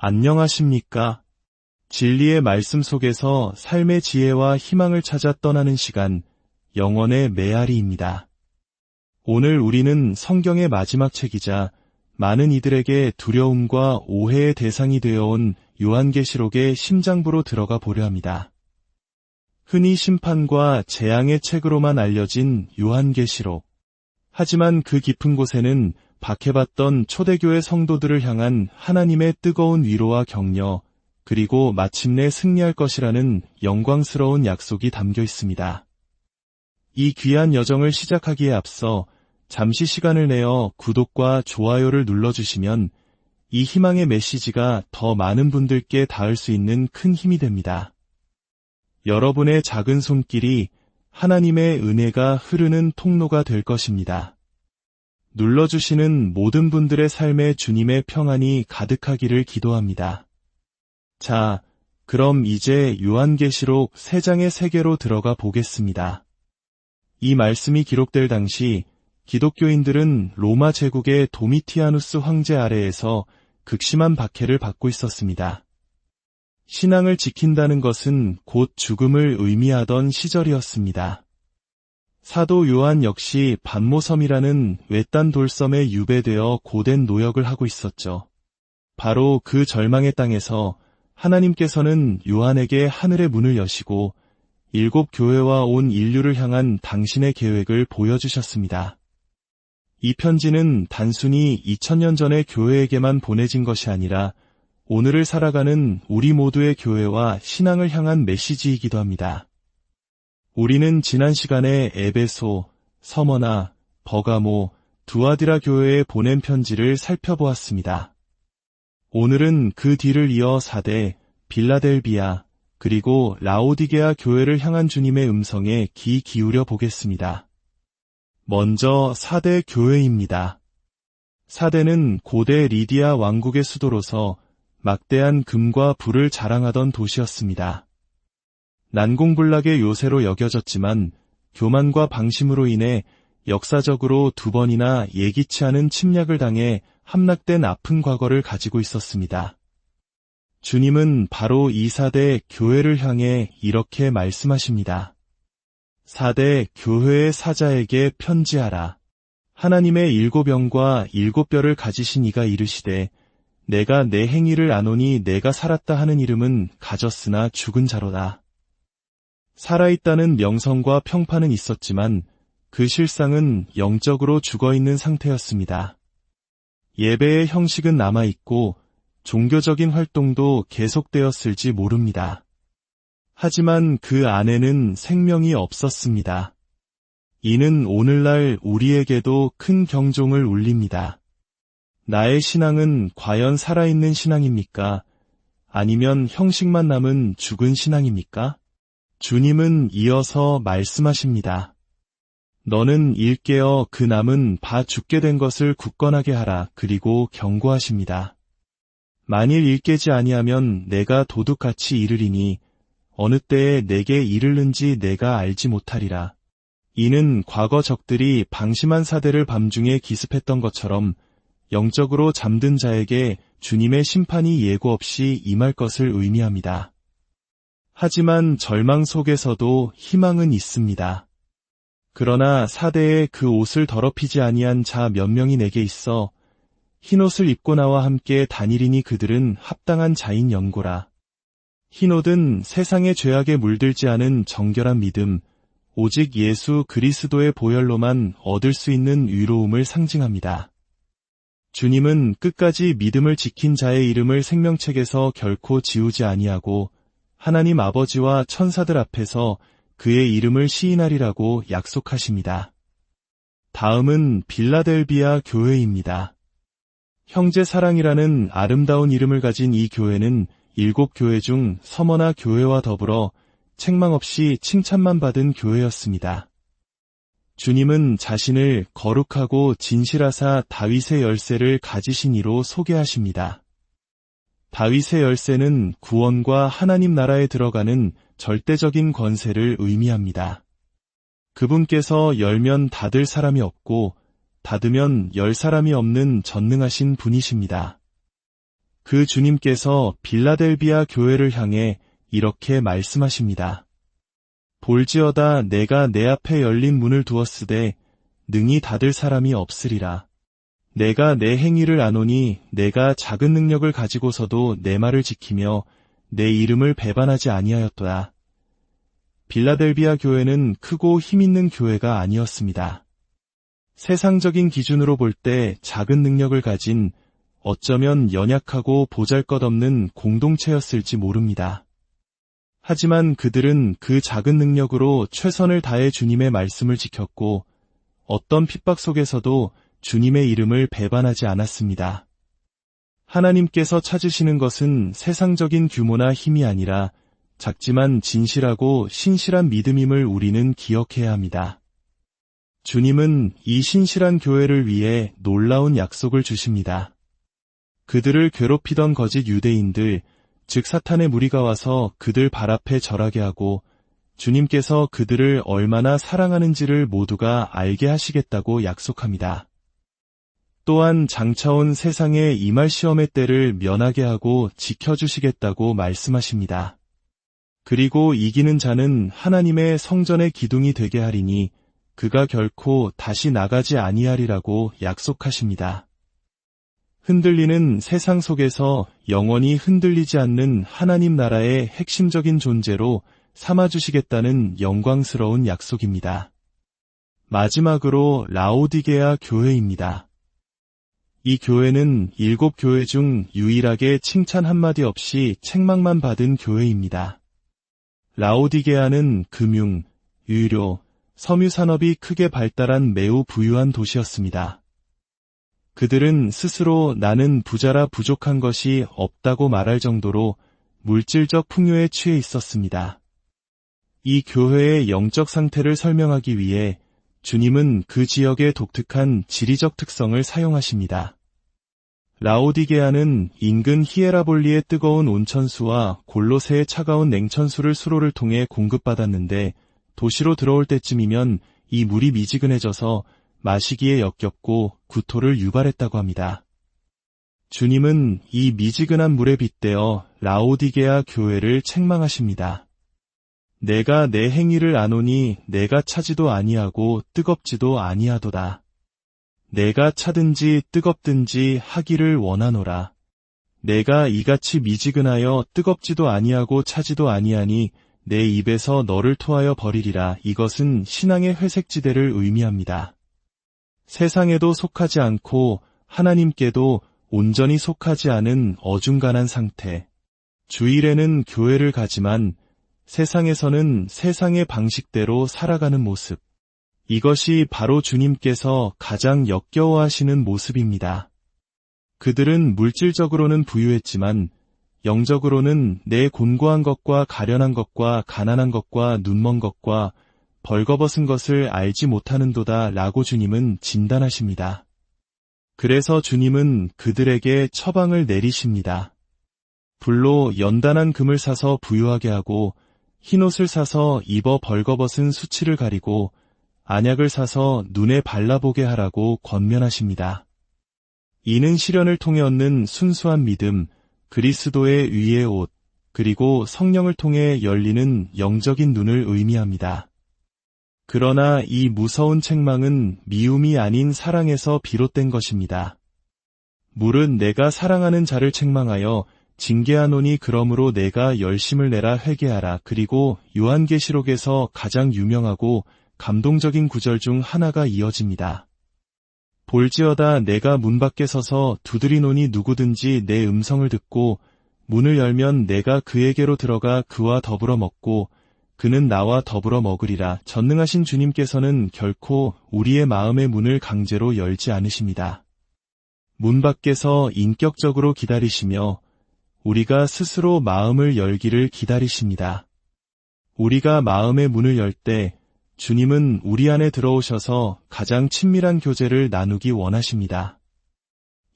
안녕하십니까? 진리의 말씀 속에서 삶의 지혜와 희망을 찾아 떠나는 시간, 영혼의 메아리입니다. 오늘 우리는 성경의 마지막 책이자 많은 이들에게 두려움과 오해의 대상이 되어온 요한계시록의 심장부로 들어가 보려 합니다. 흔히 심판과 재앙의 책으로만 알려진 요한계시록. 하지만 그 깊은 곳에는 박해받던 초대교회 성도들을 향한 하나님의 뜨거운 위로와 격려, 그리고 마침내 승리할 것이라는 영광스러운 약속이 담겨 있습니다. 이 귀한 여정을 시작하기에 앞서 잠시 시간을 내어 구독과 좋아요를 눌러주시면 이 희망의 메시지가 더 많은 분들께 닿을 수 있는 큰 힘이 됩니다. 여러분의 작은 손길이 하나님의 은혜가 흐르는 통로가 될 것입니다. 눌러주시는 모든 분들의 삶에 주님의 평안이 가득하기를 기도합니다. 자, 그럼 이제 요한계시록 3장의 세계로 들어가 보겠습니다. 이 말씀이 기록될 당시 기독교인들은 로마 제국의 도미티아누스 황제 아래에서 극심한 박해를 받고 있었습니다. 신앙을 지킨다는 것은 곧 죽음을 의미하던 시절이었습니다. 사도 요한 역시 반모섬이라는 외딴 돌섬에 유배되어 고된 노역을 하고 있었죠. 바로 그 절망의 땅에서 하나님께서는 요한에게 하늘의 문을 여시고 7 교회와 온 인류를 향한 당신의 계획을 보여주셨습니다. 이 편지는 단순히 2000년 전의 교회에게만 보내진 것이 아니라 오늘을 살아가는 우리 모두의 교회와 신앙을 향한 메시지이기도 합니다. 우리는 지난 시간에 에베소, 서머나, 버가모, 두아디라 교회에 보낸 편지를 살펴보았습니다. 오늘은 그 뒤를 이어 사대, 빌라델비아, 그리고 라오디게아 교회를 향한 주님의 음성에 귀 기울여 보겠습니다. 먼저 사대 교회입니다. 사대는 고대 리디아 왕국의 수도로서 막대한 금과 불을 자랑하던 도시였습니다. 난공불락의 요새로 여겨졌지만 교만과 방심으로 인해 역사적으로 2번이나 예기치 않은 침략을 당해 함락된 아픈 과거를 가지고 있었습니다. 주님은 바로 이 사대 교회를 향해 이렇게 말씀하십니다. 사대 교회의 사자에게 편지하라. 하나님의 7영과 7뼈를 가지신 이가 이르시되 내가 내 행위를 아노니 내가 살았다 하는 이름은 가졌으나 죽은 자로다. 살아있다는 명성과 평판은 있었지만 그 실상은 영적으로 죽어있는 상태였습니다. 예배의 형식은 남아있고 종교적인 활동도 계속되었을지 모릅니다. 하지만 그 안에는 생명이 없었습니다. 이는 오늘날 우리에게도 큰 경종을 울립니다. 나의 신앙은 과연 살아있는 신앙입니까? 아니면 형식만 남은 죽은 신앙입니까? 주님은 이어서 말씀하십니다. 너는 일깨어 그 남은 바 죽게 된 것을 굳건하게 하라. 그리고 경고하십니다. 만일 일깨지 아니하면 내가 도둑같이 이르리니 어느 때에 내게 이르는지 내가 알지 못하리라. 이는 과거 적들이 방심한 사대를 밤중에 기습했던 것처럼 영적으로 잠든 자에게 주님의 심판이 예고 없이 임할 것을 의미합니다. 하지만 절망 속에서도 희망은 있습니다. 그러나 사대에 그 옷을 더럽히지 아니한 자 몇 명이 내게 있어 흰옷을 입고 나와 함께 다니리니 그들은 합당한 자인 연고라. 흰옷은 세상의 죄악에 물들지 않은 정결한 믿음, 오직 예수 그리스도의 보혈로만 얻을 수 있는 위로움을 상징합니다. 주님은 끝까지 믿음을 지킨 자의 이름을 생명책에서 결코 지우지 아니하고 하나님 아버지와 천사들 앞에서 그의 이름을 시인하리라고 약속하십니다. 다음은 빌라델비아 교회입니다. 형제 사랑이라는 아름다운 이름을 가진 이 교회는 7 교회 중 서머나 교회와 더불어 책망 없이 칭찬만 받은 교회였습니다. 주님은 자신을 거룩하고 진실하사 다윗의 열쇠를 가지신 이로 소개하십니다. 다윗의 열쇠는 구원과 하나님 나라에 들어가는 절대적인 권세를 의미합니다. 그분께서 열면 닫을 사람이 없고 닫으면 열 사람이 없는 전능하신 분이십니다. 그 주님께서 빌라델비아 교회를 향해 이렇게 말씀하십니다. 볼지어다 내가 내 앞에 열린 문을 두었으되 능히 닫을 사람이 없으리라. 내가 내 행위를 아노니 내가 작은 능력을 가지고서도 내 말을 지키며 내 이름을 배반하지 아니하였도다. 빌라델비아 교회는 크고 힘있는 교회가 아니었습니다. 세상적인 기준으로 볼 때 작은 능력을 가진 어쩌면 연약하고 보잘것없는 공동체였을지 모릅니다. 하지만 그들은 그 작은 능력으로 최선을 다해 주님의 말씀을 지켰고 어떤 핍박 속에서도 주님의 이름을 배반하지 않았습니다. 하나님께서 찾으시는 것은 세상적인 규모나 힘이 아니라 작지만 진실하고 신실한 믿음임을 우리는 기억해야 합니다. 주님은 이 신실한 교회를 위해 놀라운 약속을 주십니다. 그들을 괴롭히던 거짓 유대인들, 즉 사탄의 무리가 와서 그들 발 앞에 절하게 하고 주님께서 그들을 얼마나 사랑하는지를 모두가 알게 하시겠다고 약속합니다. 또한 장차온 세상에 임할 시험의 때를 면하게 하고 지켜주시겠다고 말씀하십니다. 그리고 이기는 자는 하나님의 성전의 기둥이 되게 하리니 그가 결코 다시 나가지 아니하리라고 약속하십니다. 흔들리는 세상 속에서 영원히 흔들리지 않는 하나님 나라의 핵심적인 존재로 삼아주시겠다는 영광스러운 약속입니다. 마지막으로 라오디게아 교회입니다. 이 교회는 7교회 중 유일하게 칭찬 한마디 없이 책망만 받은 교회입니다. 라오디게아는 금융, 의료, 섬유 산업이 크게 발달한 매우 부유한 도시였습니다. 그들은 스스로 나는 부자라 부족한 것이 없다고 말할 정도로 물질적 풍요에 취해 있었습니다. 이 교회의 영적 상태를 설명하기 위해 주님은 그 지역의 독특한 지리적 특성을 사용하십니다. 라오디게아는 인근 히에라볼리의 뜨거운 온천수와 골로새의 차가운 냉천수를 수로를 통해 공급받았는데 도시로 들어올 때쯤이면 이 물이 미지근해져서 마시기에 역겹고 구토를 유발했다고 합니다. 주님은 이 미지근한 물에 빗대어 라오디게아 교회를 책망하십니다. 내가 내 행위를 아노니 내가 차지도 아니하고 뜨겁지도 아니하도다. 내가 차든지 뜨겁든지 하기를 원하노라. 내가 이같이 미지근하여 뜨겁지도 아니하고 차지도 아니하니 내 입에서 너를 토하여 버리리라. 이것은 신앙의 회색지대를 의미합니다. 세상에도 속하지 않고 하나님께도 온전히 속하지 않은 어중간한 상태. 주일에는 교회를 가지만 세상에서는 세상의 방식대로 살아가는 모습. 이것이 바로 주님께서 가장 역겨워하시는 모습입니다. 그들은 물질적으로는 부유했지만 영적으로는 내 곤고한 것과 가련한 것과 가난한 것과 눈먼 것과 벌거벗은 것을 알지 못하는도다 라고 주님은 진단하십니다. 그래서 주님은 그들에게 처방을 내리십니다. 불로 연단한 금을 사서 부유하게 하고 흰옷을 사서 입어 벌거벗은 수치를 가리고 안약을 사서 눈에 발라보게 하라고 권면하십니다. 이는 시련을 통해 얻는 순수한 믿음, 그리스도의 의의 옷, 그리고 성령을 통해 열리는 영적인 눈을 의미합니다. 그러나 이 무서운 책망은 미움이 아닌 사랑에서 비롯된 것입니다. 물은 내가 사랑하는 자를 책망하여 징계하노니 그러므로 내가 열심을 내라 회개하라. 그리고 요한계시록에서 가장 유명하고 감동적인 구절 중 하나가 이어집니다. 볼지어다 내가 문 밖에 서서 두드리노니 누구든지 내 음성을 듣고 문을 열면 내가 그에게로 들어가 그와 더불어 먹고 그는 나와 더불어 먹으리라. 전능하신 주님께서는 결코 우리의 마음의 문을 강제로 열지 않으십니다. 문 밖에서 인격적으로 기다리시며 우리가 스스로 마음을 열기를 기다리십니다. 우리가 마음의 문을 열 때 주님은 우리 안에 들어오셔서 가장 친밀한 교제를 나누기 원하십니다.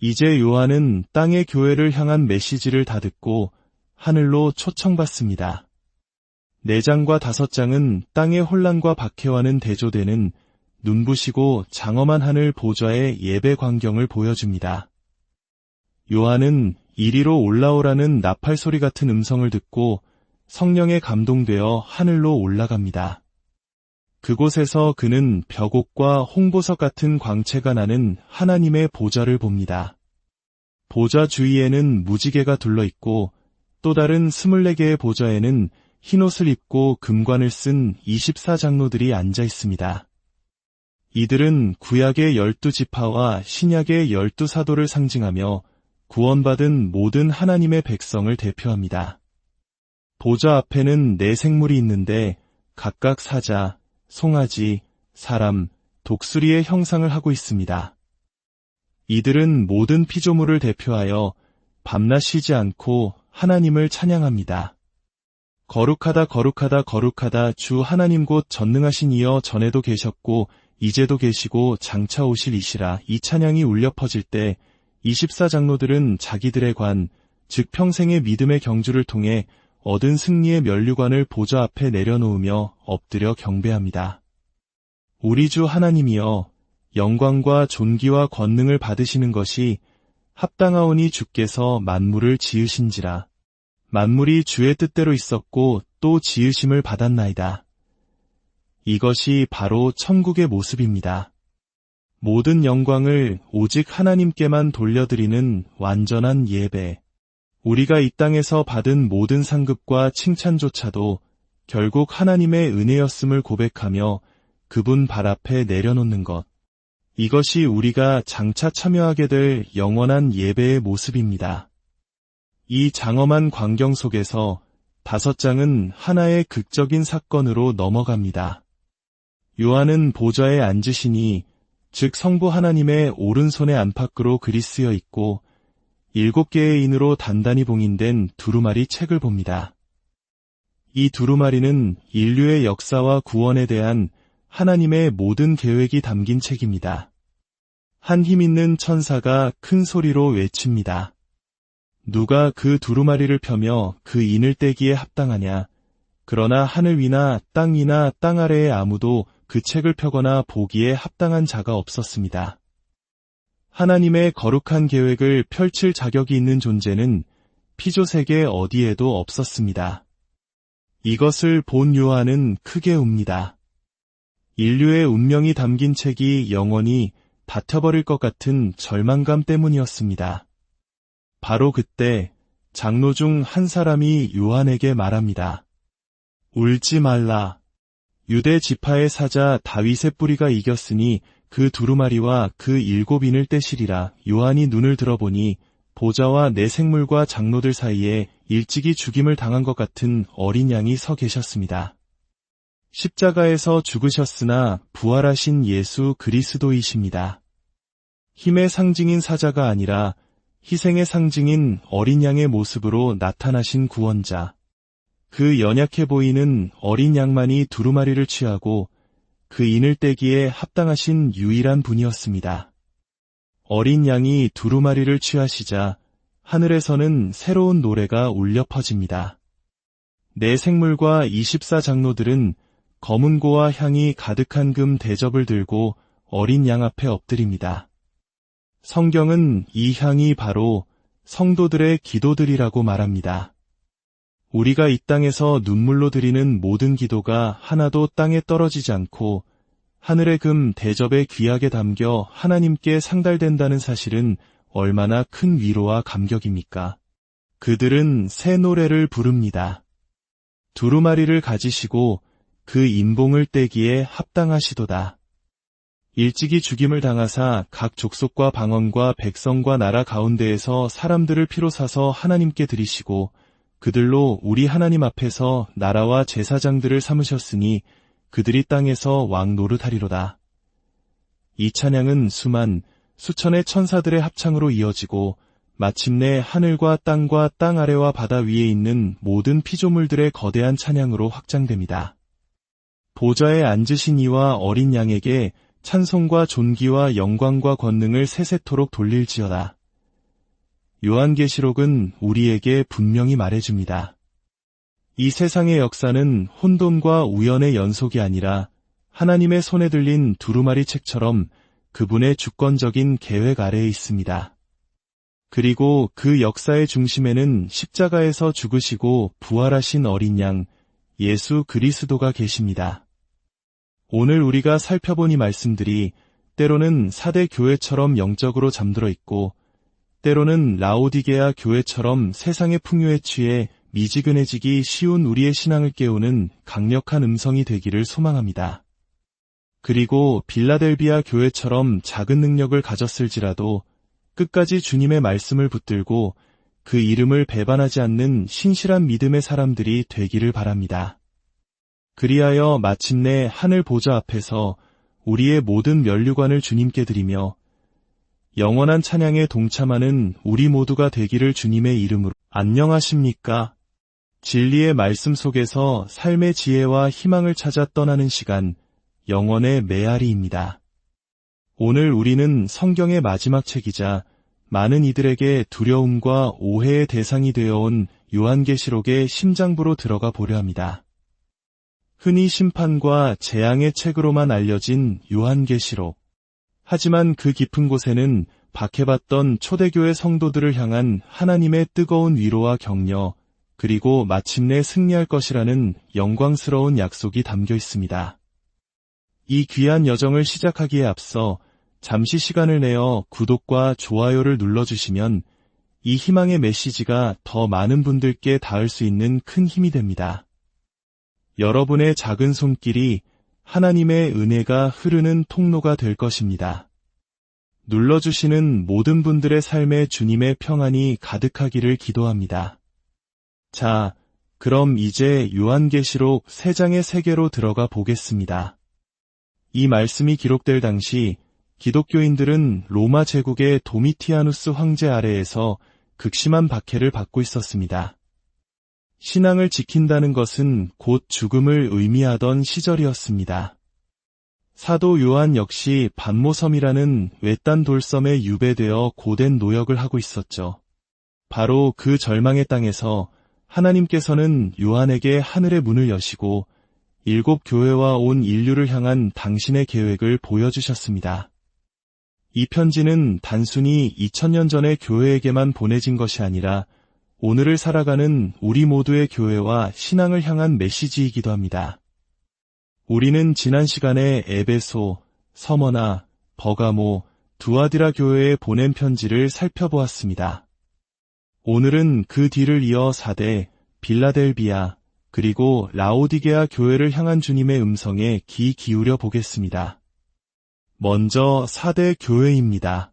이제 요한은 땅의 교회를 향한 메시지를 다 듣고 하늘로 초청받습니다. 4장과 5장은 땅의 혼란과 박해와는 대조되는 눈부시고 장엄한 하늘 보좌의 예배 광경을 보여줍니다. 요한은 이리로 올라오라는 나팔 소리 같은 음성을 듣고 성령에 감동되어 하늘로 올라갑니다. 그곳에서 그는 벽옥과 홍보석 같은 광채가 나는 하나님의 보좌를 봅니다. 보좌 주위에는 무지개가 둘러있고 또 다른 24개의 보좌에는 흰옷을 입고 금관을 쓴 24장로들이 앉아 있습니다. 이들은 구약의 12지파와 신약의 12사도를 상징하며 구원받은 모든 하나님의 백성을 대표합니다. 보좌 앞에는 4생물이 있는데 각각 사자, 송아지, 사람, 독수리의 형상을 하고 있습니다. 이들은 모든 피조물을 대표하여 밤낮 쉬지 않고 하나님을 찬양합니다. 거룩하다 거룩하다 거룩하다 주 하나님 곧 전능하신 이여 전에도 계셨고 이제도 계시고 장차 오실 이시라. 이 찬양이 울려 퍼질 때 24장로들은 자기들의 관, 즉 평생의 믿음의 경주를 통해 얻은 승리의 면류관을 보좌 앞에 내려놓으며 엎드려 경배합니다. 우리 주 하나님이여 영광과 존귀와 권능을 받으시는 것이 합당하오니 주께서 만물을 지으신지라. 만물이 주의 뜻대로 있었고 또 지으심을 받았나이다. 이것이 바로 천국의 모습입니다. 모든 영광을 오직 하나님께만 돌려드리는 완전한 예배. 우리가 이 땅에서 받은 모든 상급과 칭찬조차도 결국 하나님의 은혜였음을 고백하며 그분 발 앞에 내려놓는 것. 이것이 우리가 장차 참여하게 될 영원한 예배의 모습입니다. 이 장엄한 광경 속에서 5장은 하나의 극적인 사건으로 넘어갑니다. 요한은 보좌에 앉으시니 즉 성부 하나님의 오른손의 안팎으로 글이 쓰여 있고 7개의 인으로 단단히 봉인된 두루마리 책을 봅니다. 이 두루마리는 인류의 역사와 구원에 대한 하나님의 모든 계획이 담긴 책입니다. 한 힘있는 천사가 큰 소리로 외칩니다. 누가 그 두루마리를 펴며 그 인을 떼기에 합당하냐? 그러나 하늘 위나 땅 위나 땅 아래에 아무도 그 책을 펴거나 보기에 합당한 자가 없었습니다. 하나님의 거룩한 계획을 펼칠 자격이 있는 존재는 피조세계 어디에도 없었습니다. 이것을 본 요한은 크게 웁니다. 인류의 운명이 담긴 책이 영원히 닫혀버릴 것 같은 절망감 때문이었습니다. 바로 그때 장로 중 한 사람이 요한에게 말합니다. 울지 말라. 유대 지파의 사자 다윗의 뿌리가 이겼으니 그 두루마리와 그 7인을 떼시리라. 요한이 눈을 들어보니 보좌와 4생물과 장로들 사이에 일찍이 죽임을 당한 것 같은 어린 양이 서 계셨습니다. 십자가에서 죽으셨으나 부활하신 예수 그리스도이십니다. 힘의 상징인 사자가 아니라 희생의 상징인 어린 양의 모습으로 나타나신 구원자. 그 연약해 보이는 어린 양만이 두루마리를 취하고 그 인을 떼기에 합당하신 유일한 분이었습니다. 어린 양이 두루마리를 취하시자 하늘에서는 새로운 노래가 울려 퍼집니다. 4생물과 24장로들은 검은 고와 향이 가득한 금 대접을 들고 어린 양 앞에 엎드립니다. 성경은 이 향이 바로 성도들의 기도들이라고 말합니다. 우리가 이 땅에서 눈물로 드리는 모든 기도가 하나도 땅에 떨어지지 않고 하늘의 금 대접에 귀하게 담겨 하나님께 상달된다는 사실은 얼마나 큰 위로와 감격입니까? 그들은 새 노래를 부릅니다. 두루마리를 가지시고 그 인봉을 떼기에 합당하시도다. 일찍이 죽임을 당하사 각 족속과 방언과 백성과 나라 가운데에서 사람들을 피로 사서 하나님께 드리시고 그들로 우리 하나님 앞에서 나라와 제사장들을 삼으셨으니 그들이 땅에서 왕 노릇하리로다. 이 찬양은 수천의 천사들의 합창으로 이어지고 마침내 하늘과 땅 아래와 바다 위에 있는 모든 피조물들의 거대한 찬양으로 확장됩니다. 보좌에 앉으신 이와 어린 양에게 찬송과 존귀와 영광과 권능을 세세토록 돌릴지어다. 요한계시록은 우리에게 분명히 말해줍니다. 이 세상의 역사는 혼돈과 우연의 연속이 아니라 하나님의 손에 들린 두루마리 책처럼 그분의 주권적인 계획 아래에 있습니다. 그리고 그 역사의 중심에는 십자가에서 죽으시고 부활하신 어린 양, 예수 그리스도가 계십니다. 오늘 우리가 살펴본 이 말씀들이 때로는 사대 교회처럼 영적으로 잠들어 있고, 때로는 라오디게아 교회처럼 세상의 풍요에 취해 미지근해지기 쉬운 우리의 신앙을 깨우는 강력한 음성이 되기를 소망합니다. 그리고 빌라델비아 교회처럼 작은 능력을 가졌을지라도 끝까지 주님의 말씀을 붙들고 그 이름을 배반하지 않는 신실한 믿음의 사람들이 되기를 바랍니다. 그리하여 마침내 하늘 보좌 앞에서 우리의 모든 면류관을 주님께 드리며 영원한 찬양에 동참하는 우리 모두가 되기를 주님의 이름으로. 안녕하십니까? 진리의 말씀 속에서 삶의 지혜와 희망을 찾아 떠나는 시간, 영원의 메아리입니다. 오늘 우리는 성경의 마지막 책이자 많은 이들에게 두려움과 오해의 대상이 되어온 요한계시록의 심장부로 들어가 보려 합니다. 흔히 심판과 재앙의 책으로만 알려진 요한계시록. 하지만 그 깊은 곳에는 박해받던 초대교회 성도들을 향한 하나님의 뜨거운 위로와 격려, 그리고 마침내 승리할 것이라는 영광스러운 약속이 담겨 있습니다. 이 귀한 여정을 시작하기에 앞서 잠시 시간을 내어 구독과 좋아요를 눌러주시면 이 희망의 메시지가 더 많은 분들께 닿을 수 있는 큰 힘이 됩니다. 여러분의 작은 손길이 하나님의 은혜가 흐르는 통로가 될 것입니다. 눌러주시는 모든 분들의 삶에 주님의 평안이 가득하기를 기도합니다. 자, 그럼 이제 요한계시록 3장의 세계로 들어가 보겠습니다. 이 말씀이 기록될 당시 기독교인들은 로마 제국의 도미티아누스 황제 아래에서 극심한 박해를 받고 있었습니다. 신앙을 지킨다는 것은 곧 죽음을 의미하던 시절이었습니다. 사도 요한 역시 반모섬이라는 외딴 돌섬에 유배되어 고된 노역을 하고 있었죠. 바로 그 절망의 땅에서 하나님께서는 요한에게 하늘의 문을 여시고 7 교회와 온 인류를 향한 당신의 계획을 보여주셨습니다. 이 편지는 단순히 2000년 전의 교회에게만 보내진 것이 아니라 오늘을 살아가는 우리 모두의 교회와 신앙을 향한 메시지이기도 합니다. 우리는 지난 시간에 에베소, 서머나, 버가모, 두아디라 교회에 보낸 편지를 살펴보았습니다. 오늘은 그 뒤를 이어 사대, 빌라델비아, 그리고 라오디게아 교회를 향한 주님의 음성에 귀 기울여 보겠습니다. 먼저 사대 교회입니다.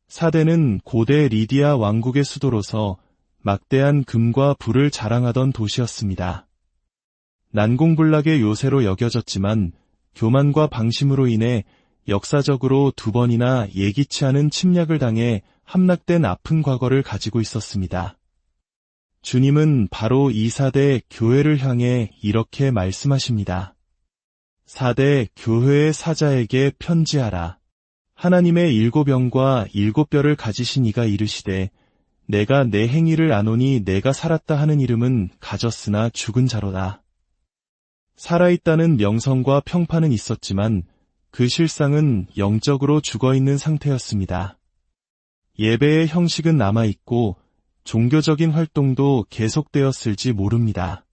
사대는 고대 리디아 왕국의 수도로서 막대한 금과 불을 자랑하던 도시였습니다. 난공불락의 요새로 여겨졌지만 교만과 방심으로 인해 역사적으로 2번이나 예기치 않은 침략을 당해 함락된 아픈 과거를 가지고 있었습니다. 주님은 바로 이 사대 교회를 향해 이렇게 말씀하십니다. 사대 교회의 사자에게 편지하라. 하나님의 7영과 7뼈를 가지신 이가 이르시되 내가 내 행위를 아노니 내가 살았다 하는 이름은 가졌으나 죽은 자로다. 살아있다는 명성과 평판은 있었지만 그 실상은 영적으로 죽어있는 상태였습니다. 예배의 형식은 남아있고 종교적인 활동도 계속되었을지 모릅니다.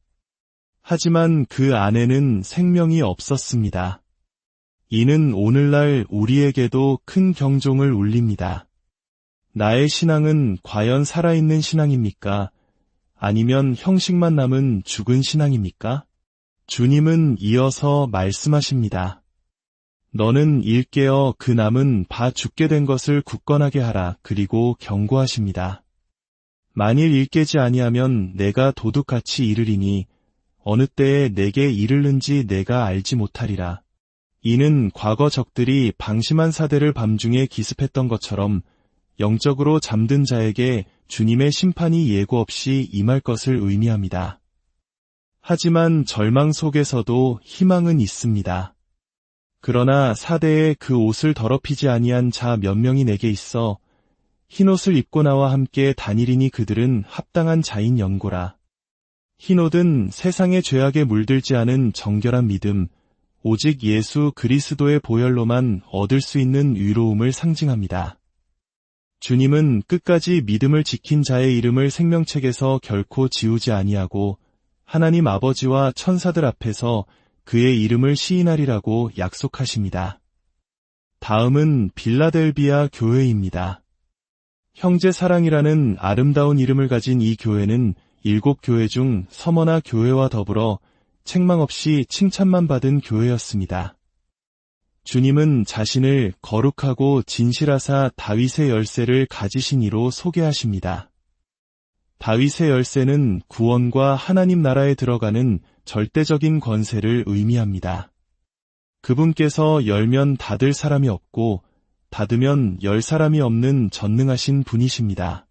하지만 그 안에는 생명이 없었습니다. 이는 오늘날 우리에게도 큰 경종을 울립니다. 나의 신앙은 과연 살아있는 신앙입니까? 아니면 형식만 남은 죽은 신앙입니까? 주님은 이어서 말씀하십니다. 너는 일깨어 그 남은 바 죽게 된 것을 굳건하게 하라. 그리고 경고하십니다. 만일 일깨지 아니하면 내가 도둑같이 이르리니 어느 때에 내게 이르는지 내가 알지 못하리라. 이는 과거 적들이 방심한 사대를 밤중에 기습했던 것처럼 영적으로 잠든 자에게 주님의 심판이 예고 없이 임할 것을 의미합니다. 하지만 절망 속에서도 희망은 있습니다. 그러나 사대에 그 옷을 더럽히지 아니한 자 몇 명이 내게 있어 흰옷을 입고 나와 함께 다니리니 그들은 합당한 자인 연고라. 흰옷은 세상의 죄악에 물들지 않은 정결한 믿음, 오직 예수 그리스도의 보혈로만 얻을 수 있는 위로움을 상징합니다. 주님은 끝까지 믿음을 지킨 자의 이름을 생명책에서 결코 지우지 아니하고 하나님 아버지와 천사들 앞에서 그의 이름을 시인하리라고 약속하십니다. 다음은 빌라델비아 교회입니다. 형제 사랑이라는 아름다운 이름을 가진 이 교회는 7교회 중 서머나 교회와 더불어 책망 없이 칭찬만 받은 교회였습니다. 주님은 자신을 거룩하고 진실하사 다윗의 열쇠를 가지신 이로 소개하십니다. 다윗의 열쇠는 구원과 하나님 나라에 들어가는 절대적인 권세를 의미합니다. 그분께서 열면 닫을 사람이 없고 닫으면 열 사람이 없는 전능하신 분이십니다.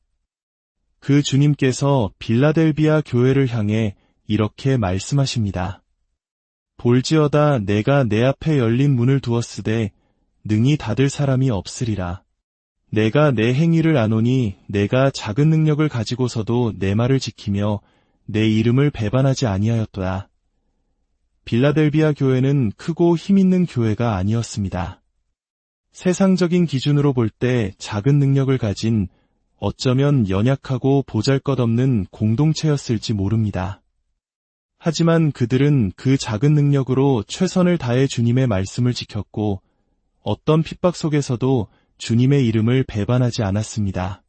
그 주님께서 빌라델비아 교회를 향해 이렇게 말씀하십니다. 볼지어다 내가 내 앞에 열린 문을 두었으되 능히 닫을 사람이 없으리라. 내가 내 행위를 아노니 내가 작은 능력을 가지고서도 내 말을 지키며 내 이름을 배반하지 아니하였도다. 빌라델비아 교회는 크고 힘있는 교회가 아니었습니다. 세상적인 기준으로 볼 때 작은 능력을 가진 어쩌면 연약하고 보잘것없는 공동체였을지 모릅니다. 하지만 그들은 그 작은 능력으로 최선을 다해 주님의 말씀을 지켰고 어떤 핍박 속에서도 주님의 이름을 배반하지 않았습니다.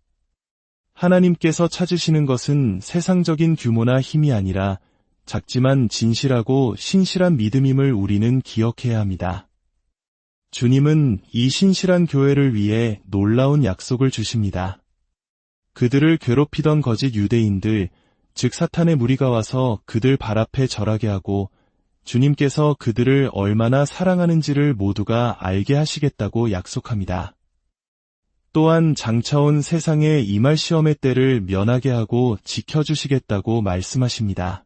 하나님께서 찾으시는 것은 세상적인 규모나 힘이 아니라 작지만 진실하고 신실한 믿음임을 우리는 기억해야 합니다. 주님은 이 신실한 교회를 위해 놀라운 약속을 주십니다. 그들을 괴롭히던 거짓 유대인들, 즉 사탄의 무리가 와서 그들 발 앞에 절하게 하고 주님께서 그들을 얼마나 사랑하는지를 모두가 알게 하시겠다고 약속합니다. 또한 장차온 세상의 임할 시험의 때를 면하게 하고 지켜주시겠다고 말씀하십니다.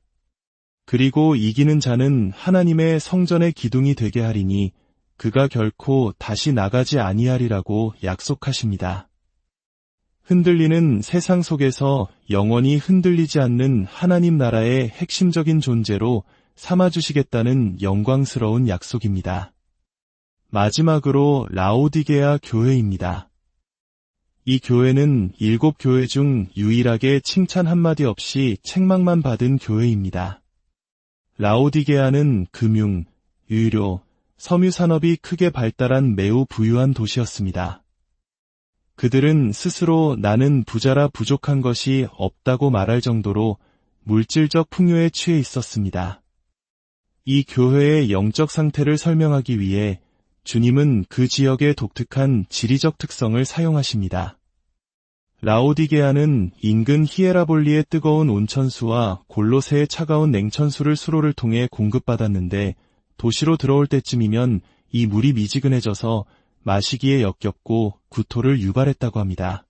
그리고 이기는 자는 하나님의 성전의 기둥이 되게 하리니 그가 결코 다시 나가지 아니하리라고 약속하십니다. 흔들리는 세상 속에서 영원히 흔들리지 않는 하나님 나라의 핵심적인 존재로 삼아주시겠다는 영광스러운 약속입니다. 마지막으로 라오디게아 교회입니다. 이 교회는 7교회 중 유일하게 칭찬 한마디 없이 책망만 받은 교회입니다. 라오디게아는 금융, 의료, 섬유 산업이 크게 발달한 매우 부유한 도시였습니다. 그들은 스스로 나는 부자라 부족한 것이 없다고 말할 정도로 물질적 풍요에 취해 있었습니다. 이 교회의 영적 상태를 설명하기 위해 주님은 그 지역의 독특한 지리적 특성을 사용하십니다. 라오디게아는 인근 히에라볼리의 뜨거운 온천수와 골로새의 차가운 냉천수를 수로를 통해 공급받았는데 도시로 들어올 때쯤이면 이 물이 미지근해져서 마시기에 역겹고 구토를 유발했다고 합니다.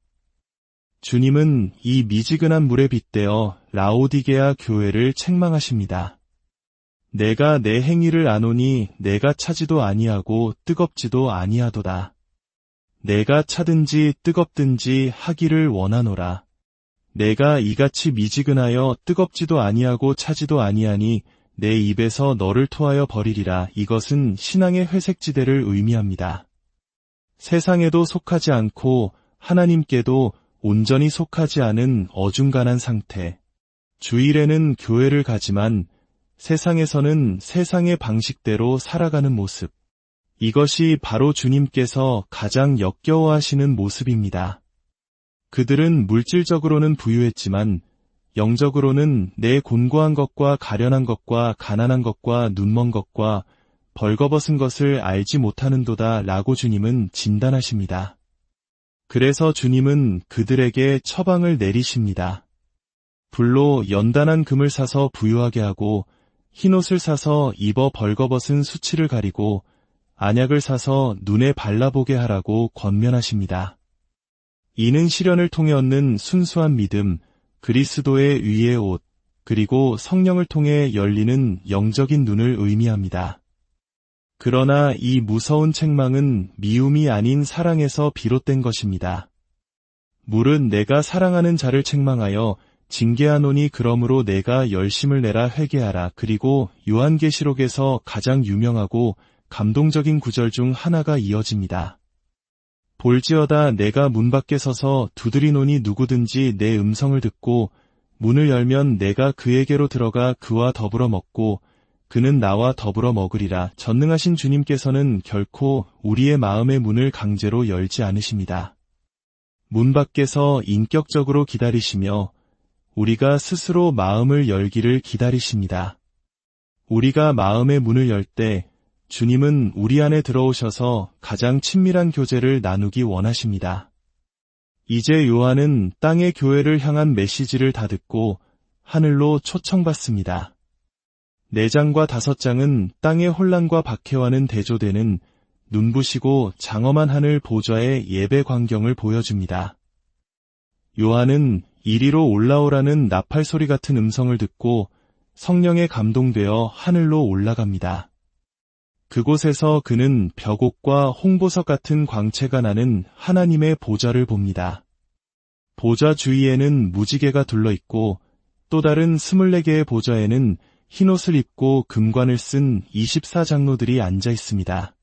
주님은 이 미지근한 물에 빗대어 라오디게아 교회를 책망하십니다. 내가 내 행위를 아노니 내가 차지도 아니하고 뜨겁지도 아니하도다. 내가 차든지 뜨겁든지 하기를 원하노라. 내가 이같이 미지근하여 뜨겁지도 아니하고 차지도 아니하니 내 입에서 너를 토하여 버리리라. 이것은 신앙의 회색지대를 의미합니다. 세상에도 속하지 않고 하나님께도 온전히 속하지 않은 어중간한 상태. 주일에는 교회를 가지만 세상에서는 세상의 방식대로 살아가는 모습. 이것이 바로 주님께서 가장 역겨워하시는 모습입니다. 그들은 물질적으로는 부유했지만 영적으로는 내 곤고한 것과 가련한 것과 가난한 것과 눈먼 것과 벌거벗은 것을 알지 못하는도다 라고 주님은 진단하십니다. 그래서 주님은 그들에게 처방을 내리십니다. 불로 연단한 금을 사서 부유하게 하고 흰옷을 사서 입어 벌거벗은 수치를 가리고 안약을 사서 눈에 발라보게 하라고 권면하십니다. 이는 시련을 통해 얻는 순수한 믿음, 그리스도의 의의 옷, 그리고 성령을 통해 열리는 영적인 눈을 의미합니다. 그러나 이 무서운 책망은 미움이 아닌 사랑에서 비롯된 것입니다. 물은 내가 사랑하는 자를 책망하여 징계하노니 그러므로 내가 열심을 내라 회개하라. 그리고 요한계시록에서 가장 유명하고 감동적인 구절 중 하나가 이어집니다. 볼지어다 내가 문 밖에 서서 두드리노니 누구든지 내 음성을 듣고 문을 열면 내가 그에게로 들어가 그와 더불어 먹고 그는 나와 더불어 먹으리라. 전능하신 주님께서는 결코 우리의 마음의 문을 강제로 열지 않으십니다. 문 밖에서 인격적으로 기다리시며 우리가 스스로 마음을 열기를 기다리십니다. 우리가 마음의 문을 열 때 주님은 우리 안에 들어오셔서 가장 친밀한 교제를 나누기 원하십니다. 이제 요한은 땅의 교회를 향한 메시지를 다 듣고 하늘로 초청받습니다. 4장과 5장은 땅의 혼란과 박해와는 대조되는 눈부시고 장엄한 하늘 보좌의 예배 광경을 보여줍니다. 요한은 이리로 올라오라는 나팔 소리 같은 음성을 듣고 성령에 감동되어 하늘로 올라갑니다. 그곳에서 그는 벽옥과 홍보석 같은 광채가 나는 하나님의 보좌를 봅니다. 보좌 주위에는 무지개가 둘러있고 또 다른 24개의 보좌에는 흰옷을 입고 금관을 쓴 24장로들이 앉아 있습니다.